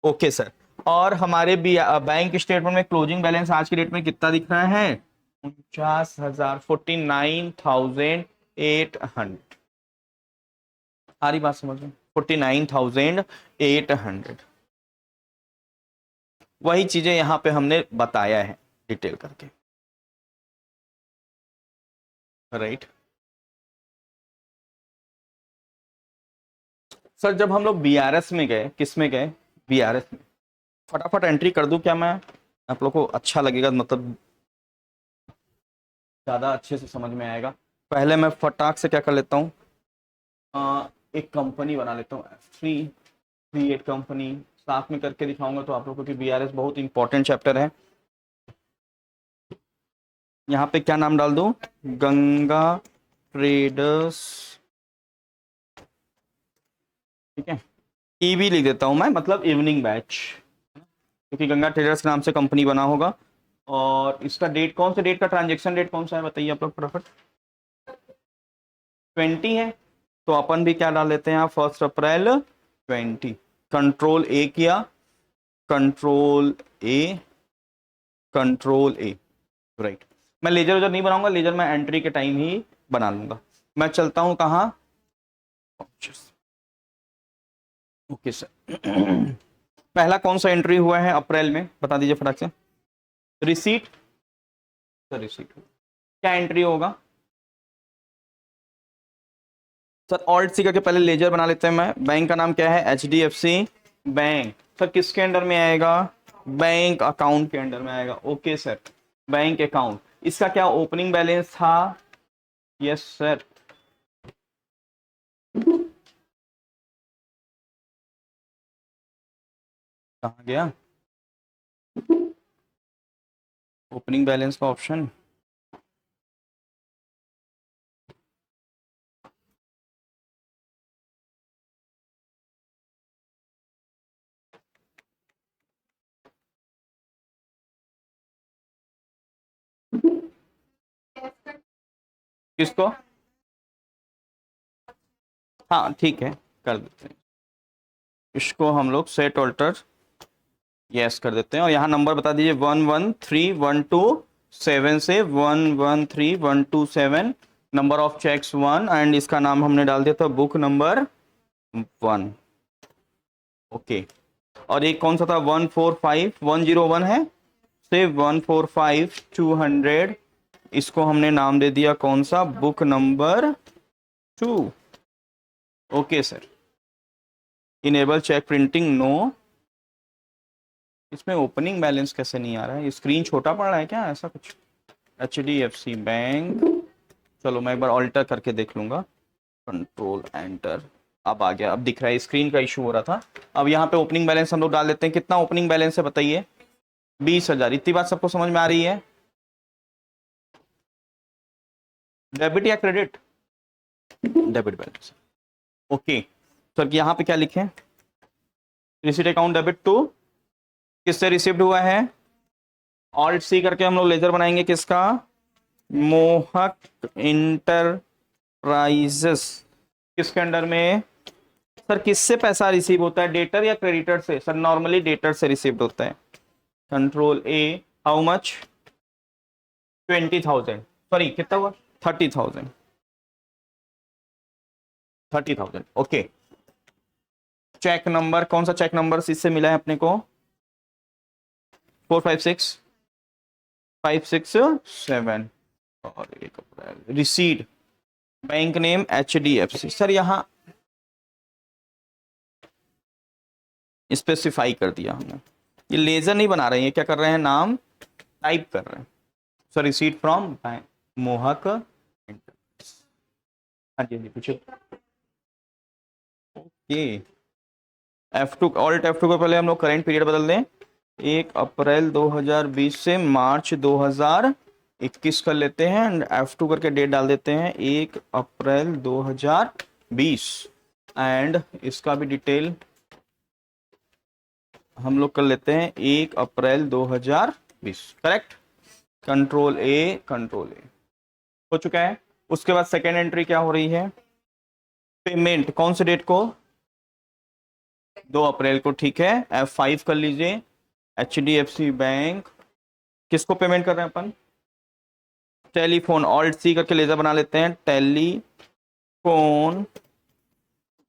Okay sir. और हमारे बैंक स्टेटमेंट में क्लोजिंग बैलेंस आज की डेट में कितना दिख रहा है? 49,000, 49,800। सारी बात समझ में, 49,800। वही चीजें यहां पे हमने बताया है डिटेल करके, राइट। सर जब हम लोग बीआरएस में गए, किस में गए? बीआरएस में। फटाफट एंट्री कर दूं क्या मैं, आप लोग को अच्छा लगेगा, मतलब ज्यादा अच्छे से समझ में आएगा। पहले मैं फटाक से क्या कर लेता हूँ, एक कंपनी बना लेता हूँ, F3 क्रिएट कंपनी, साथ में करके दिखाऊंगा तो आप लोगों को कि बीआरएस बहुत इंपॉर्टेंट चैप्टर है। यहाँ पे क्या नाम डाल दूं, गंगा ट्रेडर्स, ठीक है। ईवी लिख देता हूं मैं, मतलब इवनिंग बैच, क्योंकि गंगा ट्रेडर्स के नाम से कंपनी बना होगा। और इसका डेट, कौन से डेट का ट्रांजेक्शन डेट कौन सा है बताइए आप लोग फटाफट। 20 है, तो अपन भी क्या डाल लेते हैं यहाँ, 1 अप्रैल 20। कंट्रोल ए किया, कंट्रोल ए, कंट्रोल ए, राइट। मैं लेजर वेजर नहीं बनाऊंगा, लेजर मैं एंट्री के टाइम ही बना लूंगा। मैं चलता हूं कहाँ, ओके सर। पहला कौन सा एंट्री हुआ है अप्रैल में, बता दीजिए फटाक से। रिसीट, सर रिसीट क्या एंट्री होगा सर? ऑल्ट सी करके पहले लेजर बना लेते हैं। मैं, बैंक का नाम क्या है, HDFC बैंक। सर किसके अंडर में आएगा, बैंक अकाउंट के अंडर में आएगा। Okay sir, bank account. इसका क्या ओपनिंग बैलेंस था? यस सर, कहाँ गया ओपनिंग बैलेंस का ऑप्शन? किसको? हाँ ठीक है, कर देते हैं इसको हम लोग सेट ऑल्टर, यस कर देते हैं। और यहाँ नंबर बता दीजिए, 113127 से 113127, नंबर ऑफ चेक्स 1, एंड इसका नाम हमने डाल दिया था बुक नंबर 1। ओके। और एक कौन सा था, 145101 है से 145200, इसको हमने नाम दे दिया कौन सा, book number 2। Okay sir. Enable check printing, no. इसमें ओपनिंग बैलेंस कैसे नहीं आ रहा है, स्क्रीन छोटा पड़ रहा है क्या, ऐसा कुछ? HDFC बैंक, चलो मैं एक बार ऑल्टर करके देख लूंगा, कंट्रोल एंटर, अब आ गया, अब दिख रहा है, स्क्रीन का इशू हो रहा था। अब यहाँ पे ओपनिंग बैलेंस हम लोग डाल देते हैं। कितना ओपनिंग बैलेंस है बताइए? 20,000। इतनी बात सबको समझ में आ रही है? डेबिट या credit? Debit balance. Okay sir, यहाँ पे क्या लिखे, रिसीट अकाउंट डेबिट टू, किससे रिसीव्ड हुआ है? ऑल्ट सी करके हम लोग लेजर बनाएंगे, किसका, मोहक इंटरप्राइजेस। किसके अंडर में सर? किससे पैसा रिसीव होता है, डेटर या क्रेडिटर से? सर नॉर्मली डेटर से रिसीव्ड होता है। Control A, how much, 20,000, sorry कितना हुआ, 30,000, 30,000। ओके। चेक नंबर, कौन सा चेक नंबर इससे मिला है अपने को, 456,567। और एक receipt, bank name HDFC। Sir यहाँ स्पेसिफाई कर दिया हमने, ये लेजर नहीं बना रहे हैं, ये क्या कर रहे हैं, नाम टाइप कर रहे हैं। सर रिसीट फ्रॉम बैंक मोहक, हाँ जी पूछिए। ओके, F2, ऑल्ट F2 को पहले हम लोग करेंट पीरियड बदल दें, 1 अप्रैल 2020 से मार्च 2021 कर लेते हैं, एंड F2 करके डेट डाल देते हैं 1 अप्रैल 2020, एंड इसका भी डिटेल हम लोग कर लेते हैं 1 अप्रैल 2020। 20, करेक्ट। कंट्रोल ए, कंट्रोल ए हो चुका है। उसके बाद सेकेंड एंट्री क्या हो रही है, पेमेंट कौन से डेट को, 2 अप्रैल को, ठीक है। F5 कर लीजिए, HDFC बैंक, किसको पेमेंट कर रहे हैं अपन, टेलीफोन, ऑल्ट सी करके लेजर बना लेते हैं, टेलीफोन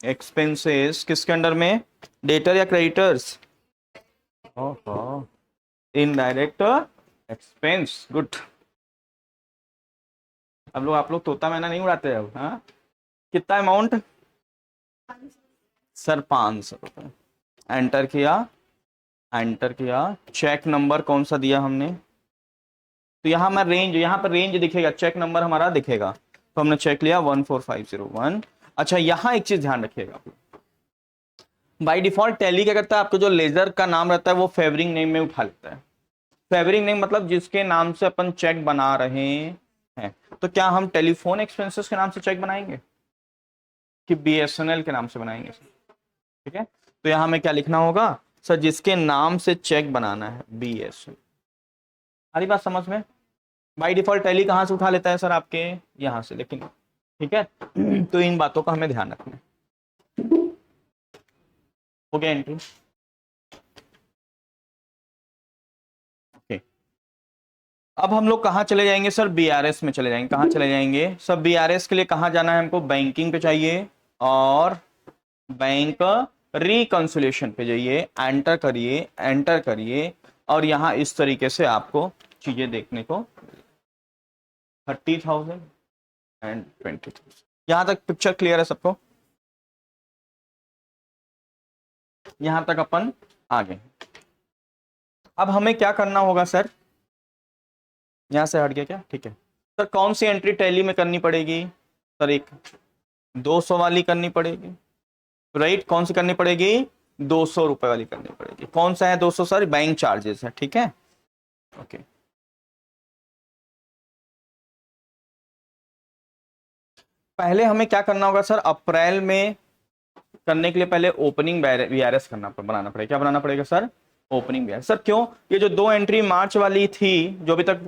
एक्सपेंसेस, किसके अंडर में, डेटर या क्रेडिटर्स, इनडायरेक्ट एक्सपेंस, गुड। अब लोग आप लोग तोता मैना नहीं उड़ाते अब, हाँ। कितना अमाउंट सर, 500 रुपये। एंटर किया, एंटर किया, चेक नंबर कौन सा दिया हमने, तो यहाँ मैं रेंज, यहाँ पर रेंज दिखेगा, चेक नंबर हमारा दिखेगा, तो हमने चेक लिया 14501। अच्छा यहाँ एक चीज ध्यान रखिएगा, बाय डिफॉल्ट टैली क्या करता है, आपको जो लेजर का नाम रहता है वो फेवरिंग नेम में उठा लेता है। फेवरिंग नेम मतलब जिसके नाम से अपन चेक बना रहे हैं। तो क्या हम टेलीफोन एक्सपेंसेस के नाम से चेक बनाएंगे कि BSNL के नाम से बनाएंगे, ठीक है। तो यहां हमें क्या लिखना होगा सर, जिसके नाम से चेक बनाना है BSNL। सारी बात समझ में। बाय डिफॉल्ट टैली कहां से उठा लेता है सर, आपके यहां से, लेकिन ठीक है। तो इन बातों का हमें ध्यान रखना है। हो गया एंट्री, ओके। अब हम लोग कहाँ चले जाएंगे सर, BRS में चले जाएंगे। कहाँ चले जाएंगे सर, BRS के लिए कहाँ जाना है हमको, बैंकिंग पे चाहिए, और बैंक रिकंसिलिएशन पे जाइए, एंटर करिए, एंटर करिए, और यहां इस तरीके से आपको चीजें देखने को 30,000 एंड 20,000। यहां तक पिक्चर क्लियर है सबको, यहां तक अपन आ गए। अब हमें क्या करना होगा सर, यहां से हट गया क्या, ठीक है सर। कौन सी एंट्री टैली में करनी पड़ेगी सर, एक 200 वाली करनी पड़ेगी, राइट। कौन सी करनी पड़ेगी, 200 रुपए वाली करनी पड़ेगी। कौन सा है 200 सर, बैंक चार्जेस है, ठीक है, ओके। पहले हमें क्या करना होगा सर, अप्रैल में करने के लिए पहले ओपनिंग BRS बनाना पड़ेगा। क्या बनाना पड़ेगा सर, ओपनिंग BRS। सर क्यों, ये जो 2 एंट्री मार्च वाली थी जो अभी तक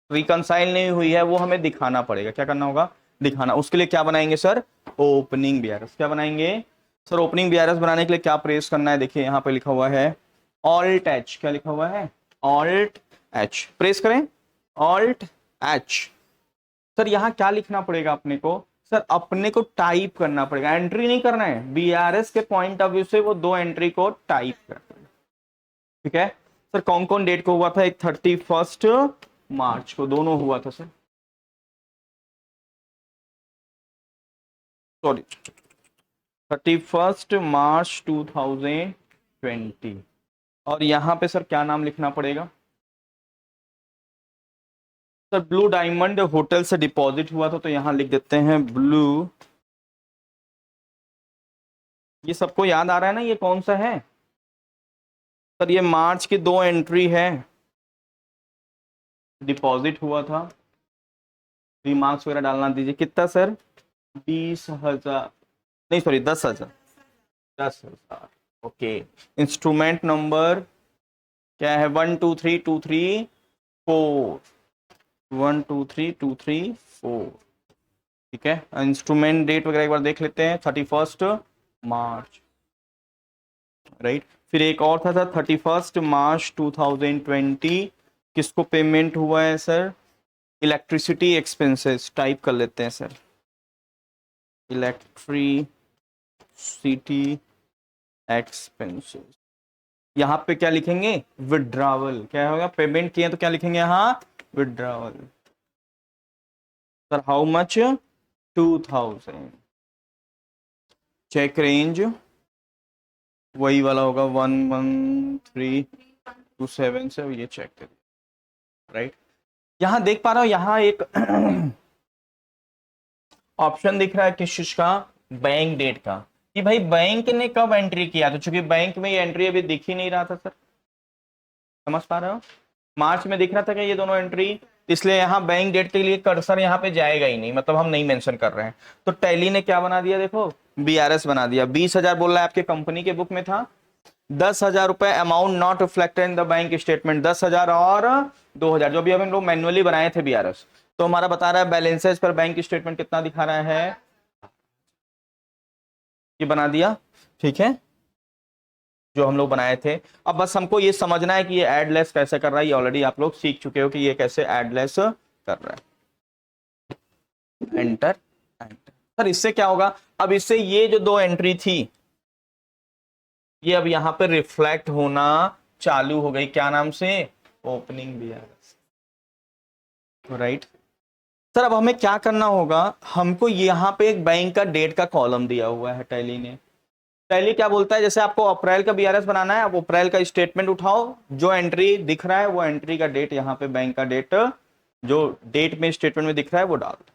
रिकंसाइल नहीं हुई है, वो हमें दिखाना पड़ेगा। क्या करना होगा, दिखाना। उसके लिए क्या बनाएंगे सर, ओपनिंग BRS। क्या बनाएंगे सर, ओपनिंग BRS बनाने के लिए क्या प्रेस करना है, देखिए यहाँ पे लिखा हुआ है ऑल्ट H। क्या लिखा हुआ है, ऑल्ट H, प्रेस करें, ऑल्ट H। सर यहाँ क्या लिखना पड़ेगा अपने को सर, अपने को टाइप करना पड़ेगा, एंट्री नहीं करना है। BRS के पॉइंट ऑफ व्यू से वो 2 एंट्री को टाइप करना है, ठीक है सर। कौन कौन डेट को हुआ था, एक 31 मार्च को, दोनों हुआ था सर, सॉरी 31 मार्च 2020। और यहां पे सर क्या नाम लिखना पड़ेगा सर, ब्लू डायमंड होटल से डिपॉजिट हुआ था, तो यहां लिख देते हैं ब्लू। ये सबको याद आ रहा है ना, ये कौन सा है सर, ये मार्च की 2 एंट्री है, डिपॉजिट हुआ था। रिमार्क्स वगैरह डालना दीजिए, कितना सर, 20,000, नहीं सॉरी 10,000, 10,000, ओके। इंस्ट्रूमेंट नंबर क्या है, 123234, 123234, ठीक है। इंस्ट्रूमेंट डेट वगैरह एक बार देख लेते हैं, 31 मार्च, राइट। फिर एक और था 31 मार्च 2020, किसको पेमेंट हुआ है सर, इलेक्ट्रिसिटी एक्सपेंसेस, टाइप कर लेते हैं सर, इलेक्ट्रिसिटी एक्सपेंसेस। यहाँ पे क्या लिखेंगे, विड्रावल। क्या होगा, पेमेंट किए तो क्या लिखेंगे यहाँ, withdrawal. Sir how much, 2000। Check range वही वाला होगा, 11327 से ये चेक कर, राइट। यहां देख पा रहा हूं, यहां एक ऑप्शन दिख रहा है किस चीज का, बैंक डेट का, कि भाई बैंक ने कब एंट्री किया। तो चूंकि बैंक में ये एंट्री अभी दिख ही नहीं रहा था सर, समझ पा रहे हो, मार्च में दिख रहा था कि ये दोनों एंट्री, इसलिए यहाँ बैंक डेट के लिए कर्सर यहाँ पे जाएगा ही नहीं, मतलब हम नहीं मेंशन कर रहे हैं। तो टैली ने क्या बना दिया, देखो BRS बना दिया। 20,000 बोल रहा है, आपके कंपनी के बुक में था, 10,000 रुपए amount not reflected in the bank statement, 10,000 और 2,000 जो भी हम लोग मैन्युअली बनाए थे बीआरएस। तो हमारा बता रहा है बैलेंसेस पर बैंक स्टेटमेंट कितना दिखा रहा है, ये बना दिया, ठीक है, जो हम लोग बनाए थे। अब बस हमको ये समझना है कि ये एड लेस कैसे कर रहा है, ये ऑलरेडी आप लोग सीख चुके हो कि ये कैसे एड लेस कर रहा है। Enter enter. सर इससे क्या होगा, अब इससे ये जो दो एंट्री थी ये अब यहां पे रिफ्लेक्ट होना चालू हो गई, क्या नाम से, ओपनिंग बीआरएस, राइट। सर अब हमें क्या करना होगा, हमको यहां पे एक बैंक का डेट का कॉलम दिया हुआ है टैली ने। टैली क्या बोलता है, जैसे आपको अप्रैल का बीआरएस बनाना है, आप अप्रैल का स्टेटमेंट उठाओ, जो एंट्री दिख रहा है वो एंट्री का डेट यहाँ पे बैंक का डेट जो डेट में स्टेटमेंट में दिख रहा है वो डाल दो,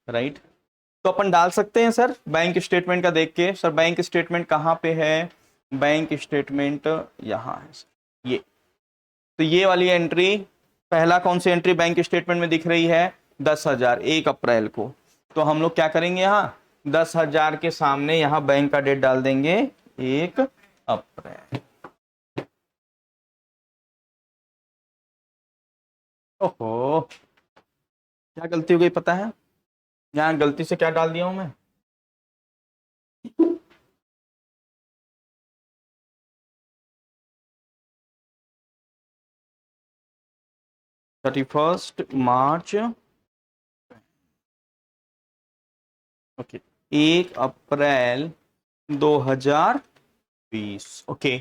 राइट। तो अपन डाल सकते हैं सर बैंक स्टेटमेंट का देख के। सर बैंक स्टेटमेंट कहाँ पे है, बैंक स्टेटमेंट यहाँ है सर, ये तो ये वाली एंट्री, पहला कौन सी एंट्री बैंक स्टेटमेंट में दिख रही है, 10,000 1 अप्रैल को। तो हम लोग क्या करेंगे, यहाँ 10,000 के सामने यहाँ बैंक का डेट डाल देंगे 1 अप्रैल। ओहो क्या गलती हो गई पता है, यहाँ गलती से क्या डाल दिया हूं मैं, March 31, ओके 1 अप्रैल 2020, ओके।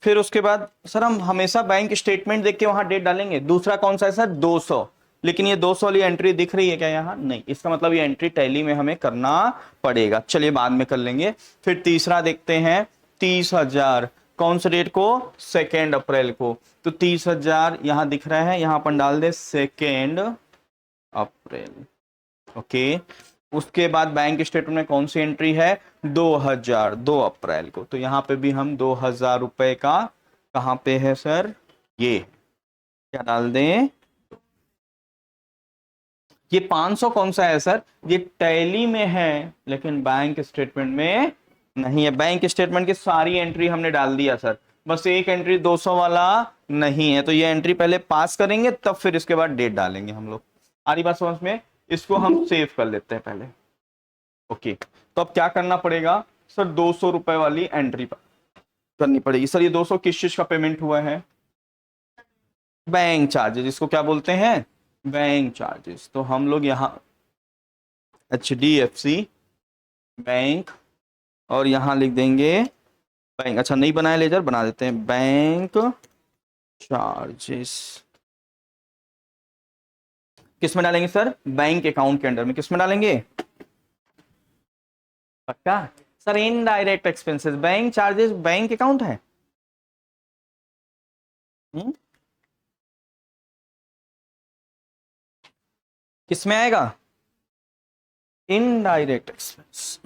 फिर उसके बाद सर हम हमेशा बैंक स्टेटमेंट देख के वहां डेट डालेंगे। दूसरा कौन सा है सर, 200, लेकिन ये 200 वाली एंट्री दिख रही है क्या यहाँ, नहीं, इसका मतलब ये एंट्री टैली में हमें करना पड़ेगा, चलिए बाद में कर लेंगे। फिर तीसरा देखते हैं 30,000, कौन से डेट को, 2 अप्रैल को। तो 30,000 यहाँ दिख रहा है, यहाँ अपन डाल दे 2 अप्रैल, ओके। उसके बाद बैंक स्टेटमेंट में कौन सी एंट्री है, 2,000 2 अप्रैल को। तो यहाँ पे भी हम 2,000 रुपए का कहाँ पे है सर, ये क्या डाल दें, ये 500 कौन सा है सर, ये टैली में है लेकिन बैंक स्टेटमेंट में नहीं है। बैंक स्टेटमेंट की सारी एंट्री हमने डाल दिया सर, बस एक एंट्री 200 वाला नहीं है। तो ये एंट्री पहले पास करेंगे तब फिर इसके बाद डेट डालेंगे हम लोग। आ रही बात समझ में, इसको हम सेव कर लेते हैं पहले, ओके। तो अब क्या करना पड़ेगा सर, 200 रुपए वाली एंट्री करनी पड़ेगी। सर ये 200 किस चीज का पेमेंट हुआ है, बैंक चार्जेस, इसको क्या बोलते हैं, बैंक चार्जेस। तो हम लोग यहाँ HDFC बैंक और यहाँ लिख देंगे बैंक, अच्छा नहीं बनाया लेजर, बना देते हैं बैंक चार्जेस। किस में डालेंगे सर, बैंक अकाउंट के अंडर में, किस में डालेंगे, पक्का sir, indirect expenses, bank charges bank account है, किस में आएगा, इनडायरेक्ट एक्सपेंस,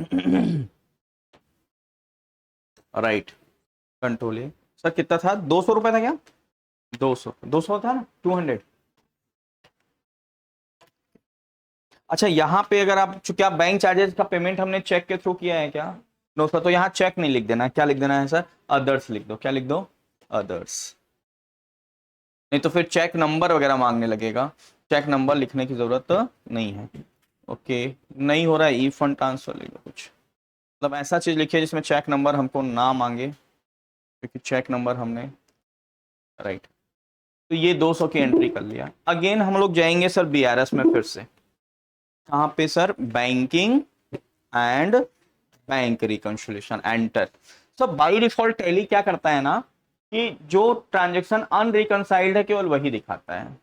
राइट। कंट्रोल ए सर, कितना था, 200 रुपए था क्या, 200 था ना, 200। अच्छा यहाँ पे अगर आप, चूंकि आप बैंक चार्जेस का पेमेंट हमने चेक के थ्रू किया है क्या, नो सर, तो यहाँ चेक नहीं लिख देना, क्या लिख देना है सर, अदर्स लिख दो, क्या लिख दो, अदर्स, नहीं तो फिर चेक नंबर वगैरह मांगने लगेगा, चेक नंबर लिखने की जरूरत नहीं है, ओके। नहीं हो रहा है ई फंड ट्रांसफर, लिख दो कुछ, मतलब ऐसा चीज लिखिए जिसमें चेक नंबर हमको ना मांगे, क्योंकि चेक नंबर हमने, राइट। तो ये 200 की एंट्री कर लिया। अगेन हम लोग जाएंगे सर बीआरएस में, फिर से कहाँ पे sir, banking and bank reconciliation, enter. So by default tally क्या करता है ना, कि जो ट्रांजेक्शन अनरिकंसाइल्ड है केवल वही दिखाता है,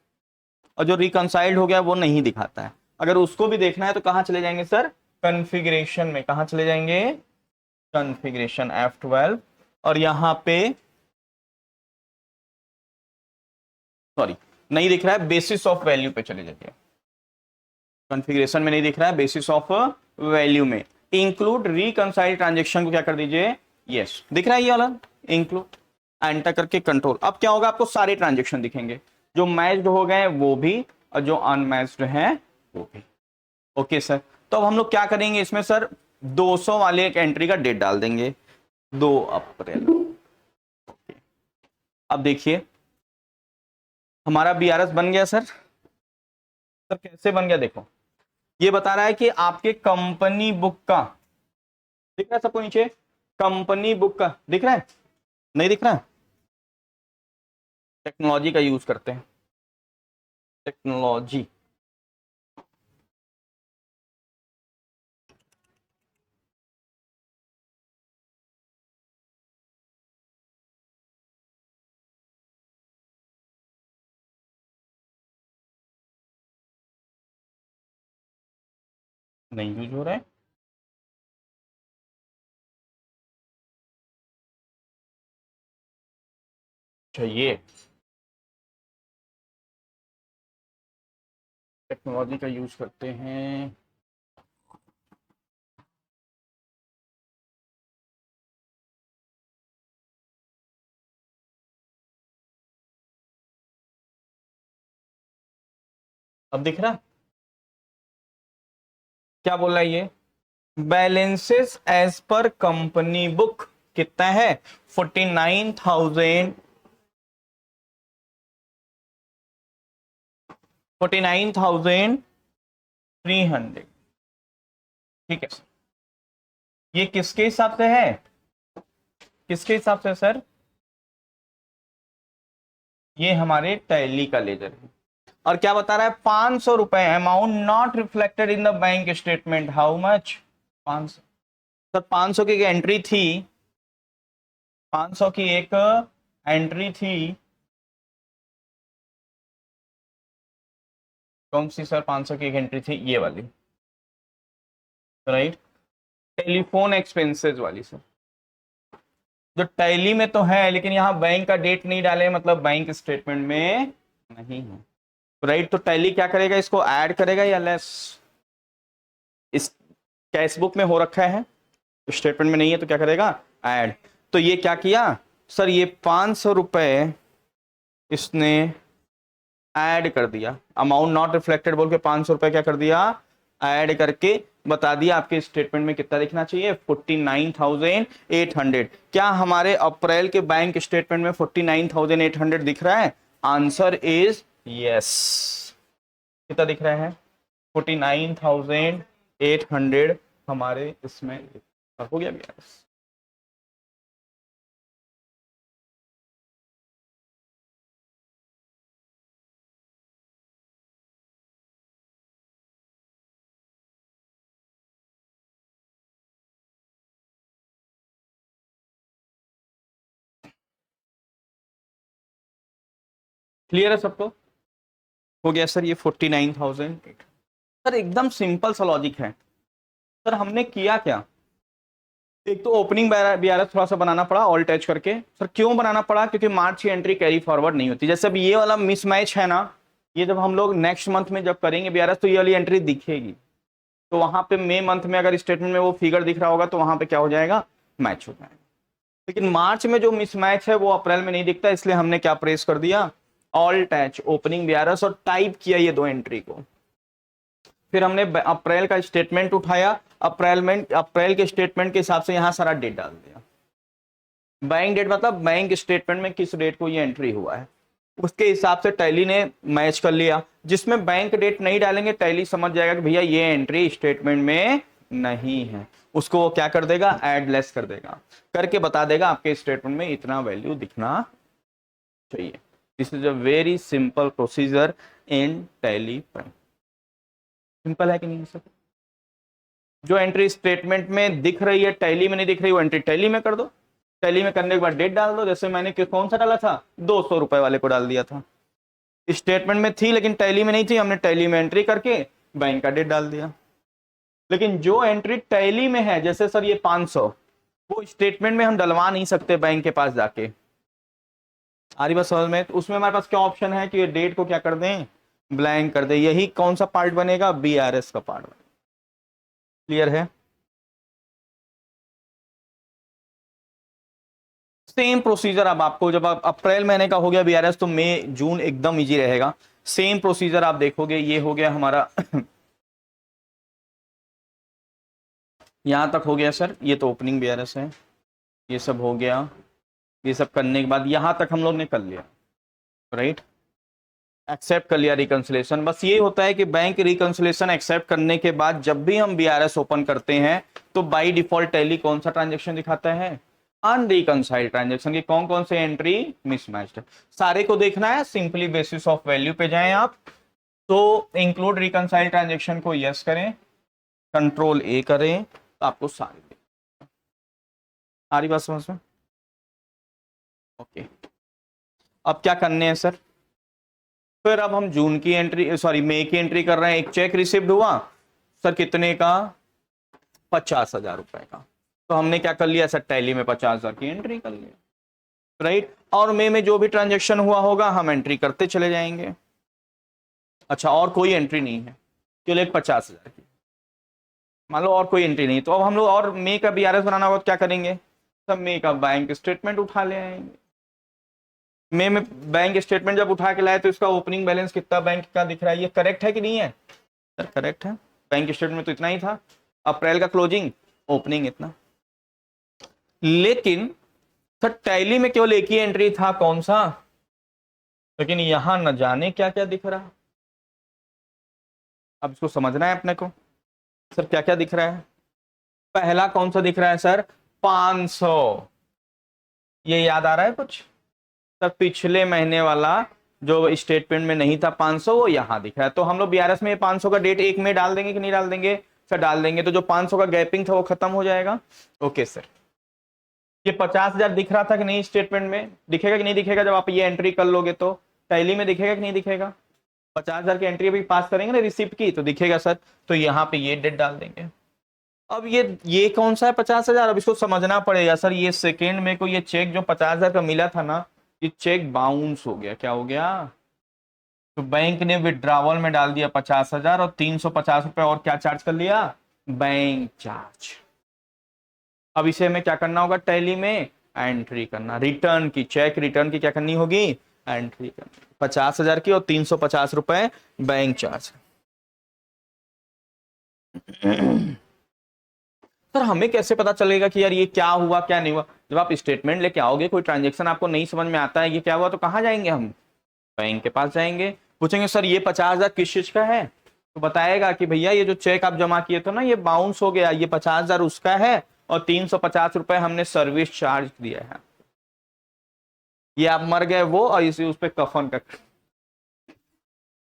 और जो रिकंसाइल्ड हो गया वो नहीं दिखाता है। अगर उसको भी देखना है तो कहाँ चले जाएंगे सर, कॉन्फ़िगरेशन में, कहाँ चले जाएंगे, कॉन्फ़िगरेशन F12, और यहाँ पे सॉरी नहीं दिख रहा है, बेसिस ऑफ वैल्यू पे चले जाइए, कॉन्फ़िगरेशन में नहीं दिख रहा है, बेसिस ऑफ वैल्यू में इंक्लूड रिकंसाइल ट्रांजेक्शन को क्या कर दीजिए, यस दिख रहा है ये वाला, इंक्लूड, एंटर करके कंट्रोल। अब क्या होगा, आपको सारे ट्रांजेक्शन दिखेंगे, जो मैच्ड हो गए वो भी और जो अनमैच्ड हैं वो भी, ओके सर। तो अब हम लोग क्या करेंगे इसमें सर, 200 वाले एक एंट्री का डेट डाल देंगे, 2 अप्रैल, अब देखिए हमारा बीआरएस बन गया सर। सर कैसे बन गया, देखो ये बता रहा है कि आपके कंपनी बुक का, दिख रहा है सबको नीचे, कंपनी बुक का दिख रहा है, नहीं दिख रहा है? टेक्नोलॉजी का यूज करते हैं, टेक्नोलॉजी। नहीं यूज हो रहा है, चाहिए टेक्नोलॉजी का यूज करते हैं। अब दिख रहा, क्या बोल रहा है ये, balances as per company book कितना है, 49,300। ठीक है, ये किसके हिसाब से है, किसके हिसाब से सर, ये हमारे टैली का लेजर है। और क्या बता रहा है, 500 रुपए, amount not reflected in the bank statement, how much, 500। Sir 500 की एक एंट्री थी, 500 की एक एंट्री थी, कौन सी सर, 500 की एक एंट्री थी ये वाली, राइट, टेलीफोन एक्सपेंसेस वाली सर, जो टैली में तो है लेकिन यहाँ बैंक का डेट नहीं डाले, मतलब बैंक स्टेटमेंट में नहीं है, राइट। तो टैली क्या करेगा, इसको ऐड करेगा या लेस, इस कैश बुक में हो रखा है, स्टेटमेंट में नहीं है तो क्या करेगा, ऐड। तो ये क्या किया सर, ये 500 रुपए इसने ऐड कर दिया, अमाउंट नॉट रिफ्लेक्टेड बोल के 500 रुपए क्या कर दिया, ऐड करके बता दिया आपके स्टेटमेंट में कितना दिखना चाहिए, 49,800। क्या हमारे अप्रैल के बैंक स्टेटमेंट में 49,800 दिख रहा है, आंसर इज यस। कितना दिख रहा है, 49,800 हमारे इसमें हो गया भैया। क्लियर है सबको, हो गया सर ये 49,000। सर एकदम सिंपल सा लॉजिक है। सर हमने किया क्या, एक तो ओपनिंग बीआरएस थोड़ा सा बनाना पड़ा ऑल टच करके। सर क्यों बनाना पड़ा, क्योंकि मार्च की एंट्री कैरी फॉरवर्ड नहीं होती, जैसे अब ये वाला मिसमैच है ना, ये जब हम लोग नेक्स्ट मंथ में जब करेंगे बीआरएस तो ये वाली एंट्री दिखेगी, तो वहां पे मई मंथ में अगर स्टेटमेंट में वो फिगर दिख रहा होगा तो वहां पे क्या हो जाएगा, मैच हो जाएगा। लेकिन मार्च में जो मिसमैच है वो अप्रैल में नहीं दिखता, इसलिए हमने क्या प्रेस कर दिया, ऑल टच ओपनिंग बीआरएस, और टाइप किया ये दो एंट्री को। फिर हमने अप्रैल का स्टेटमेंट उठाया, अप्रैल के स्टेटमेंट के हिसाब से यहां सारा डेट डाल दिया, बैंक डेट मतलब बैंक स्टेटमेंट में किस डेट को ये एंट्री हुआ है उसके हिसाब से टैली ने मैच कर लिया। जिसमें बैंक डेट नहीं डालेंगे टैली समझ जाएगा कि भैया ये एंट्री स्टेटमेंट में नहीं है, उसको वो क्या कर देगा, ऐड लेस कर देगा, करके बता देगा आपके स्टेटमेंट में इतना वैल्यू दिखना चाहिए। This is a very simple procedure in tally. Simple है कि नहीं सर, जो एंट्री स्टेटमेंट में दिख रही है टैली में नहीं दिख रही, वो एंट्री टैली में कर दो, टैली में करने के बाद डेट डाल दो, जैसे मैंने कौन सा डाला था, 200 रुपए वाले को डाल दिया था, स्टेटमेंट में थी लेकिन टैली में नहीं थी, हमने टैली में एंट्री करके बैंक का डेट डाल दिया। लेकिन जो एंट्री टैली में है, जैसे सर ये 500, वो स्टेटमेंट में हम डलवा नहीं सकते बैंक के पास जाके, आ रही बात समझ में, तो उसमें हमारे पास क्या ऑप्शन है कि ये डेट को क्या कर दें, ब्लैंक कर दे, यही कौन सा पार्ट बनेगा, बीआरएस का पार्ट बनेगा। क्लियर है, सेम प्रोसीजर अब आपको, जब आप अप्रैल महीने का हो गया बीआरएस तो मई जून एकदम इजी रहेगा। सेम प्रोसीजर आप देखोगे, ये हो गया हमारा यहां तक हो गया सर, ये तो ओपनिंग बीआरएस है, ये सब हो गया ये सब करने के बाद यहां तक हम लोग ने कर लिया, राइट, एक्सेप्ट कर लिया रिकंसिलेशन। बस ये होता है कि बैंक रिकंसिलेशन एक्सेप्ट करने के बाद जब भी हम बीआरएस ओपन करते हैं तो बाय डिफॉल्ट टैली कौन सा ट्रांजेक्शन दिखाता है, अनरिकंसाइल्ड ट्रांजेक्शन की कौन कौन से एंट्री मिसमैच्ड है। सारे को देखना है, सिंपली बेसिस ऑफ वैल्यू पे जाएं आप, तो इंक्लूड रिकंसाइल्ड ट्रांजेक्शन को यस करें, कंट्रोल ए करें, तो आपको सारे सारी बात समझ में, ओके। अब क्या करने हैं सर, फिर अब हम जून की एंट्री, सॉरी मई की एंट्री कर रहे हैं। एक चेक रिसीव्ड हुआ सर, कितने का, 50,000 रुपए का, तो हमने क्या कर लिया सर, टैली में 50,000 की एंट्री कर लिया, राइट। और मई में जो भी ट्रांजेक्शन हुआ होगा हम एंट्री करते चले जाएंगे। अच्छा, और कोई एंट्री नहीं है, केवल एक 50,000 की, मान लो और कोई एंट्री नहीं, तो अब हम लोग और मई का बीआरएस बनाना होगा तो क्या करेंगे, सब मई का बैंक स्टेटमेंट उठा ले आएंगे। मई में बैंक स्टेटमेंट जब उठा के लाए तो इसका ओपनिंग बैलेंस कितना बैंक का दिख रहा है, ये करेक्ट है कि नहीं है सर, करेक्ट है, बैंक स्टेटमेंट में तो इतना ही था, अप्रैल का क्लोजिंग, ओपनिंग इतना। लेकिन सर टैली में केवल एक ही एंट्री था, कौन सा, लेकिन यहां न जाने क्या क्या दिख रहा। अब इसको समझना है अपने को, सर क्या क्या दिख रहा है। पहला कौन सा दिख रहा है सर, 500, ये याद आ रहा है कुछ सर, पिछले महीने वाला जो स्टेटमेंट में नहीं था 500, वो यहां दिख रहा है। तो हम लोग बीआरएस में 500 का डेट एक में डाल देंगे कि नहीं डाल देंगे सर, डाल देंगे, तो जो 500 का गैपिंग था वो खत्म हो जाएगा। ओके सर, ये 50,000 दिख रहा था कि नहीं स्टेटमेंट में, दिखेगा कि नहीं दिखेगा जब आप ये एंट्री कर लोगे, तो टैली में दिखेगा कि नहीं दिखेगा, 50,000 की एंट्री अभी पास करेंगे ना रिसिप्ट की, तो दिखेगा सर, तो यहाँ पे ये डेट डाल देंगे। अब ये कौन सा है 50,000, अब इसको समझना पड़ेगा सर, ये सेकेंड में को ये चेक जो 50,000 का मिला था ना, ये चेक बाउंस हो गया, क्या हो गया, तो बैंक ने विड्रावल में डाल दिया 50,000 और 350 रुपए और क्या चार्ज कर लिया, बैंक चार्ज। अब इसे हमें क्या करना होगा, टैली में एंट्री करना, रिटर्न की, चेक रिटर्न की क्या करनी होगी, एंट्री करनी, 50,000 की और 350 रुपए बैंक चार्ज। सर हमें कैसे पता चलेगा कि यार ये क्या हुआ क्या नहीं हुआ, जब आप स्टेटमेंट लेके आओगे, कोई ट्रांजेक्शन आपको नहीं समझ में आता है ये क्या हुआ, तो कहाँ जाएंगे हम, बैंक के पास जाएंगे, पूछेंगे सर ये 50,000 किस चीज का है, तो बताएगा कि भैया ये जो चेक आप जमा किए थे ना ये बाउंस हो गया, ये 50,000 उसका है और 350 रुपए हमने सर्विस चार्ज दिया है, ये आप मर गए वो, और इसी उस पर कफन का,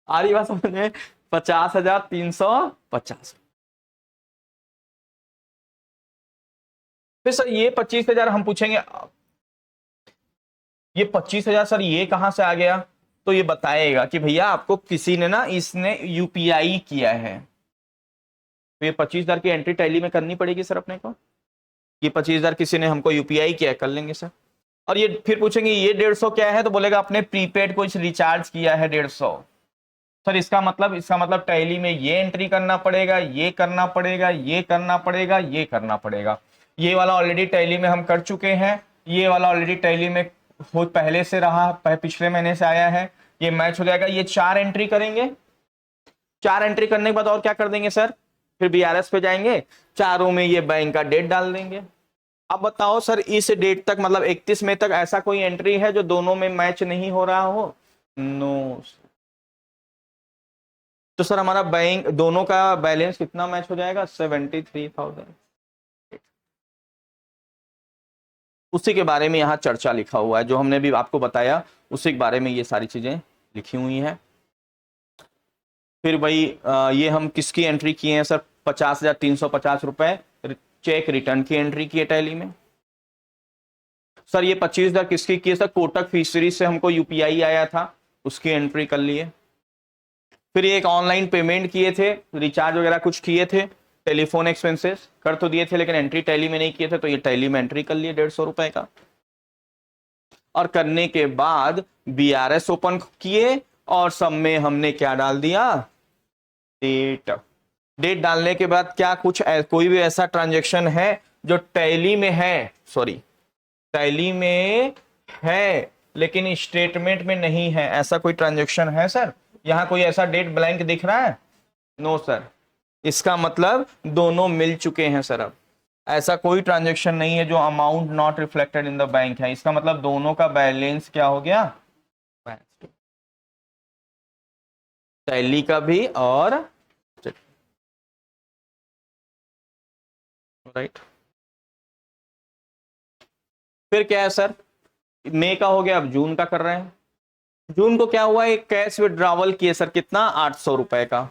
आ रही बात समझ में, 50,350। फिर सर ये 25,000 हम पूछेंगे, ये 25,000 सर ये कहां से आ गया, तो ये बताएगा कि भैया आपको किसी ने ना, इसने यूपीआई किया है, तो ये 25,000 की एंट्री टैली में करनी पड़ेगी सर अपने को, ये 25,000 किसी ने हमको यूपीआई किया है, कर लेंगे सर। और ये फिर पूछेंगे ये 150 क्या है, तो बोलेगा आपने प्रीपेड कुछ रिचार्ज किया है 150, सर इसका मतलब टैली में ये एंट्री करना पड़ेगा, ये करना पड़ेगा, ये करना पड़ेगा, ये करना पड़ेगा, ये वाला ऑलरेडी टैली में हम कर चुके हैं, ये वाला ऑलरेडी टैली में हो पहले से रहा, पिछले महीने से आया है, ये मैच हो जाएगा, ये 4 एंट्री करेंगे, 4 एंट्री करने के बाद और क्या कर देंगे सर, फिर बीआरएस पे जाएंगे, चारों में ये बैंक का डेट डाल देंगे। अब बताओ सर इस डेट तक मतलब 31 मई तक ऐसा कोई एंट्री है जो दोनों में मैच नहीं हो रहा हो, नो। तो सर हमारा बैंक दोनों का बैलेंस कितना मैच हो जाएगा, 73,000। उसी के बारे में यहाँ चर्चा लिखा हुआ है, जो हमने भी आपको बताया उसी के बारे में ये सारी चीजें लिखी हुई हैं। फिर भाई ये हम किसकी एंट्री किए हैं सर, 50,350 रुपए चेक रिटर्न की एंट्री की है टैली में। सर ये 25,000 किसकी की है सर, कोटक फिशरी से हमको यूपीआई आया था, उसकी एंट्री कर लिए। फिर एक ऑनलाइन पेमेंट किए थे, रिचार्ज वगैरह कुछ किए थे, टेलीफोन एक्सपेंसेस कर तो दिए थे लेकिन एंट्री टैली में नहीं किए थे, तो ये टैली में एंट्री कर लिए 150 रुपए का। और करने के बाद बीआरएस ओपन किए और सब में हमने क्या डाल दिया, डेट डालने के बाद क्या कुछ कोई भी ऐसा ट्रांजेक्शन है जो टैली में है, सॉरी टैली में है लेकिन स्टेटमेंट में नहीं है, ऐसा कोई ट्रांजेक्शन है सर, यहां कोई ऐसा डेट ब्लैंक दिख रहा है, नो सर, इसका मतलब दोनों मिल चुके हैं सर। अब ऐसा कोई ट्रांजेक्शन नहीं है जो amount not reflected in the bank है। इसका मतलब दोनों का बैलेंस क्या हो गया, टैली का भी और राइट। फिर क्या है सर, मई का हो गया, अब जून का कर रहे हैं। जून को क्या हुआ, एक कैश विड्रॉवल किए सर, कितना 800 रुपए का,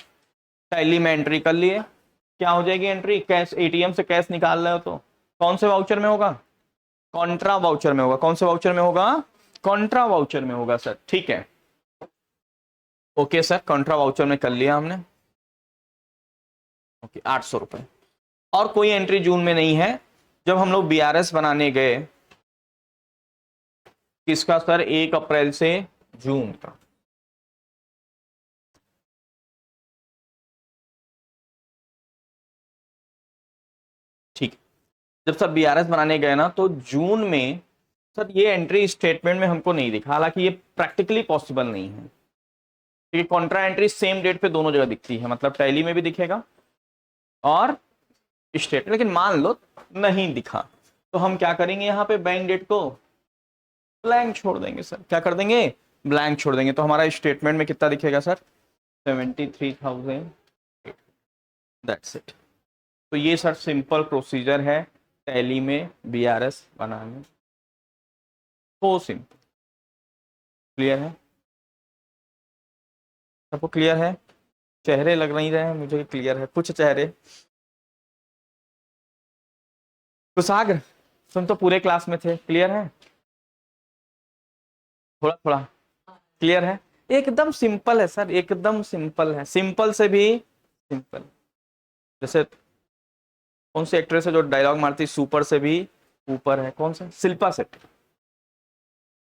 टैली में एंट्री कर लिए। क्या हो जाएगी एंट्री, कैश एटीएम से कैश निकाल रहे हो तो कौन से वाउचर में होगा, कॉन्ट्रा वाउचर में होगा। कौन से वाउचर में होगा, कॉन्ट्रा वाउचर में होगा सर, ठीक है। ओके सर, कॉन्ट्रा वाउचर में कर लिया हमने। ओके 800 रुपए। और कोई एंट्री जून में नहीं है। जब हम लोग बीआरएस बनाने गए, किसका सर, 1 अप्रैल से जून का, ठीक। जब सर बीआरएस बनाने गए ना, तो जून में सर ये एंट्री स्टेटमेंट में हमको नहीं दिखा, हालांकि ये प्रैक्टिकली पॉसिबल नहीं है क्योंकि कॉन्ट्रा एंट्री सेम डेट पे दोनों जगह दिखती है, मतलब टैली में भी दिखेगा और स्टेट, लेकिन मान लो नहीं दिखा तो हम क्या करेंगे, यहाँ पे बैंक डेट को ब्लैंक छोड़ देंगे सर। क्या कर देंगे, ब्लैंक छोड़ देंगे। तो हमारा स्टेटमेंट में कितना दिखेगा सर, 73,000, दैट्स इट। तो ये सर सिंपल प्रोसीजर है टैली में बीआरएस बनाने, तो सिंपल। क्लियर है सबको, क्लियर है। चेहरे लग नहीं रहे हैं मुझे क्लियर है, कुछ चेहरे। कुशाग्र, तुम तो पूरे क्लास में थे, क्लियर है, थोड़ा थोड़ा क्लियर है। एकदम सिंपल है सर, एकदम सिंपल है, सिंपल से भी सिंपल। जैसे कौन सी एक्ट्रेस है जो डायलॉग मारती, सुपर से भी ऊपर है, कौन सा, शिल्पा शेट्टी,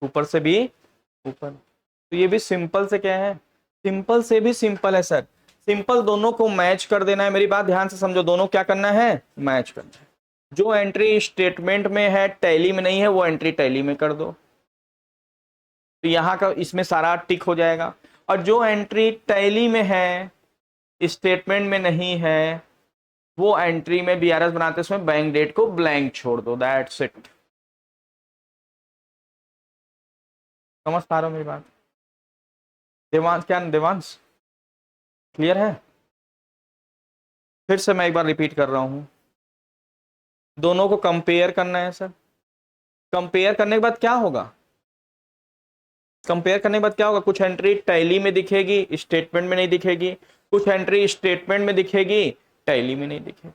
ऊपर से भी ऊपर। तो ये भी सिंपल से क्या है, सिंपल से भी सिंपल है सर। सिंपल दोनों को मैच कर देना है, मेरी बात ध्यान से समझो, दोनों क्या करना है, मैच करना है। जो एंट्री स्टेटमेंट में है टैली में नहीं है, वो एंट्री टैली में कर दो, तो यहां का इसमें सारा टिक हो जाएगा। और जो एंट्री टैली में है स्टेटमेंट में नहीं है, वो एंट्री में बीआरएस बनाते समय बैंक डेट को ब्लैंक छोड़ दो, दैट्स इट। समझ पा रहे हो मेरी बात, देवांश, क्या देवांश, क्लियर है। फिर से मैं एक बार रिपीट कर रहा हूं, दोनों को कंपेयर करना है सर। कंपेयर करने के बाद क्या होगा, कंपेयर करने के बाद क्या होगा, कुछ एंट्री टैली में दिखेगी स्टेटमेंट में नहीं दिखेगी, कुछ एंट्री स्टेटमेंट में दिखेगी टैली में नहीं दिखेगी।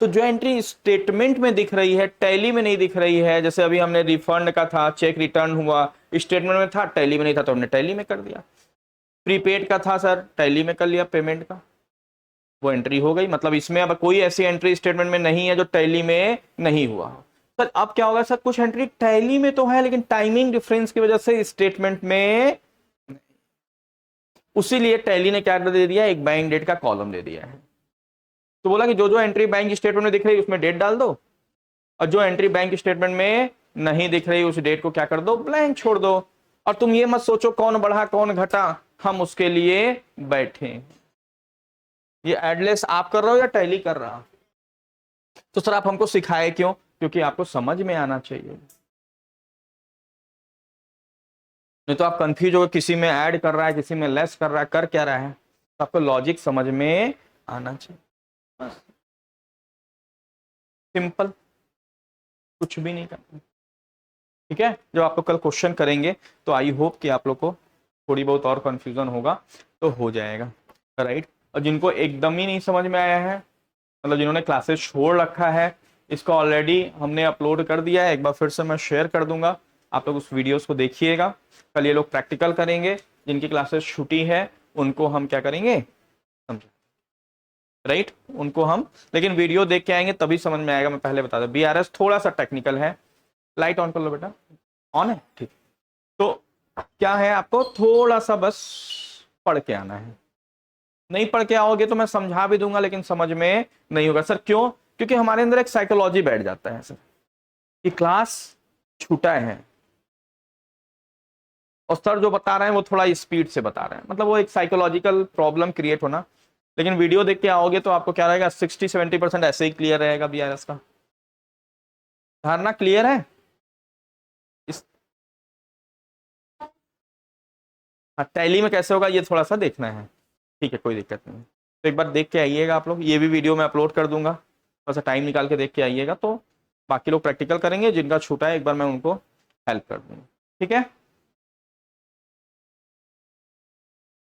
तो जो एंट्री स्टेटमेंट में दिख रही है टैली में नहीं दिख रही है, जैसे अभी हमने रिफंड का था, चेक रिटर्न हुआ, स्टेटमेंट में था टैली में नहीं था तो हमने टैली में कर दिया। प्रीपेड का था सर, टैली में कर लिया पेमेंट का, वो एंट्री हो गई। मतलब इसमें अब कोई ऐसी एंट्री स्टेटमेंट में नहीं है जो टैली में नहीं हुआ सर। अब क्या होगा सर, कुछ एंट्री टैली में तो है लेकिन टाइमिंग डिफरेंस की वजह से स्टेटमेंट में, उसीलिए टैली ने क्या दे दिया, एक बैंक डेट का कॉलम दे दिया है। तो बोला कि जो जो एंट्री बैंक स्टेटमेंट में दिख रही है उसमें डेट डाल दो, और जो एंट्री बैंक स्टेटमेंट में नहीं दिख रही उस डेट को क्या कर दो, ब्लैंक छोड़ दो। और तुम ये मत सोचो कौन बढ़ा कौन घटा, हम उसके लिए बैठे। ये एडलेस आप कर रहे हो या टैली कर रहा, तो सर आप हमको सिखाए क्यों, क्योंकि आपको समझ में आना चाहिए, नहीं तो आप कंफ्यूज हो, किसी में ऐड कर रहा है किसी में लेस कर रहा है, कर क्या रहा है, तो आपको लॉजिक समझ में आना चाहिए, बस सिंपल, कुछ भी नहीं करना। ठीक है, जब आप लोग कल क्वेश्चन करेंगे तो आई होप कि आप लोग को थोड़ी बहुत और कंफ्यूजन होगा तो हो जाएगा, राइट। और जिनको एकदम ही नहीं समझ में आया है, मतलब जिन्होंने क्लासेस छोड़ रखा है, इसको ऑलरेडी हमने अपलोड कर दिया है, एक बार फिर से मैं शेयर कर दूंगा, आप लोग उस वीडियोस को देखिएगा। कल ये लोग प्रैक्टिकल करेंगे, जिनकी क्लासेस छुट्टी है उनको हम क्या करेंगे, समझो, राइट, उनको हम, लेकिन वीडियो देख के आएंगे तभी समझ में आएगा। मैं पहले बता दूं बीआरएस थोड़ा सा टेक्निकल है। लाइट ऑन कर लो बेटा, ऑन है, ठीक। तो क्या है, आपको थोड़ा सा बस पढ़ के आना है, नहीं पढ़ के आओगे तो मैं समझा भी दूंगा लेकिन समझ में नहीं होगा सर। क्यों, क्योंकि हमारे अंदर एक साइकोलॉजी बैठ जाता है सर कि क्लास छूटा है और सर जो बता रहे हैं वो थोड़ा स्पीड से बता रहे हैं, मतलब वो एक साइकोलॉजिकल प्रॉब्लम क्रिएट होना। लेकिन वीडियो देख के आओगे तो आपको क्या रहेगा, 60-70% ऐसे ही क्लियर रहेगा बीआरएस का। धारणा क्लियर है? इस टैली में कैसे होगा ये थोड़ा सा देखना है, ठीक है, कोई दिक्कत नहीं। तो एक बार देख के आइएगा आप लोग, ये भी वीडियो मैं अपलोड कर दूंगा, थोड़ा सा टाइम निकाल के देख के आइएगा, तो बाकी लोग प्रैक्टिकल करेंगे, जिनका छूटा है एक बार मैं उनको हेल्प कर दूंगा, ठीक है।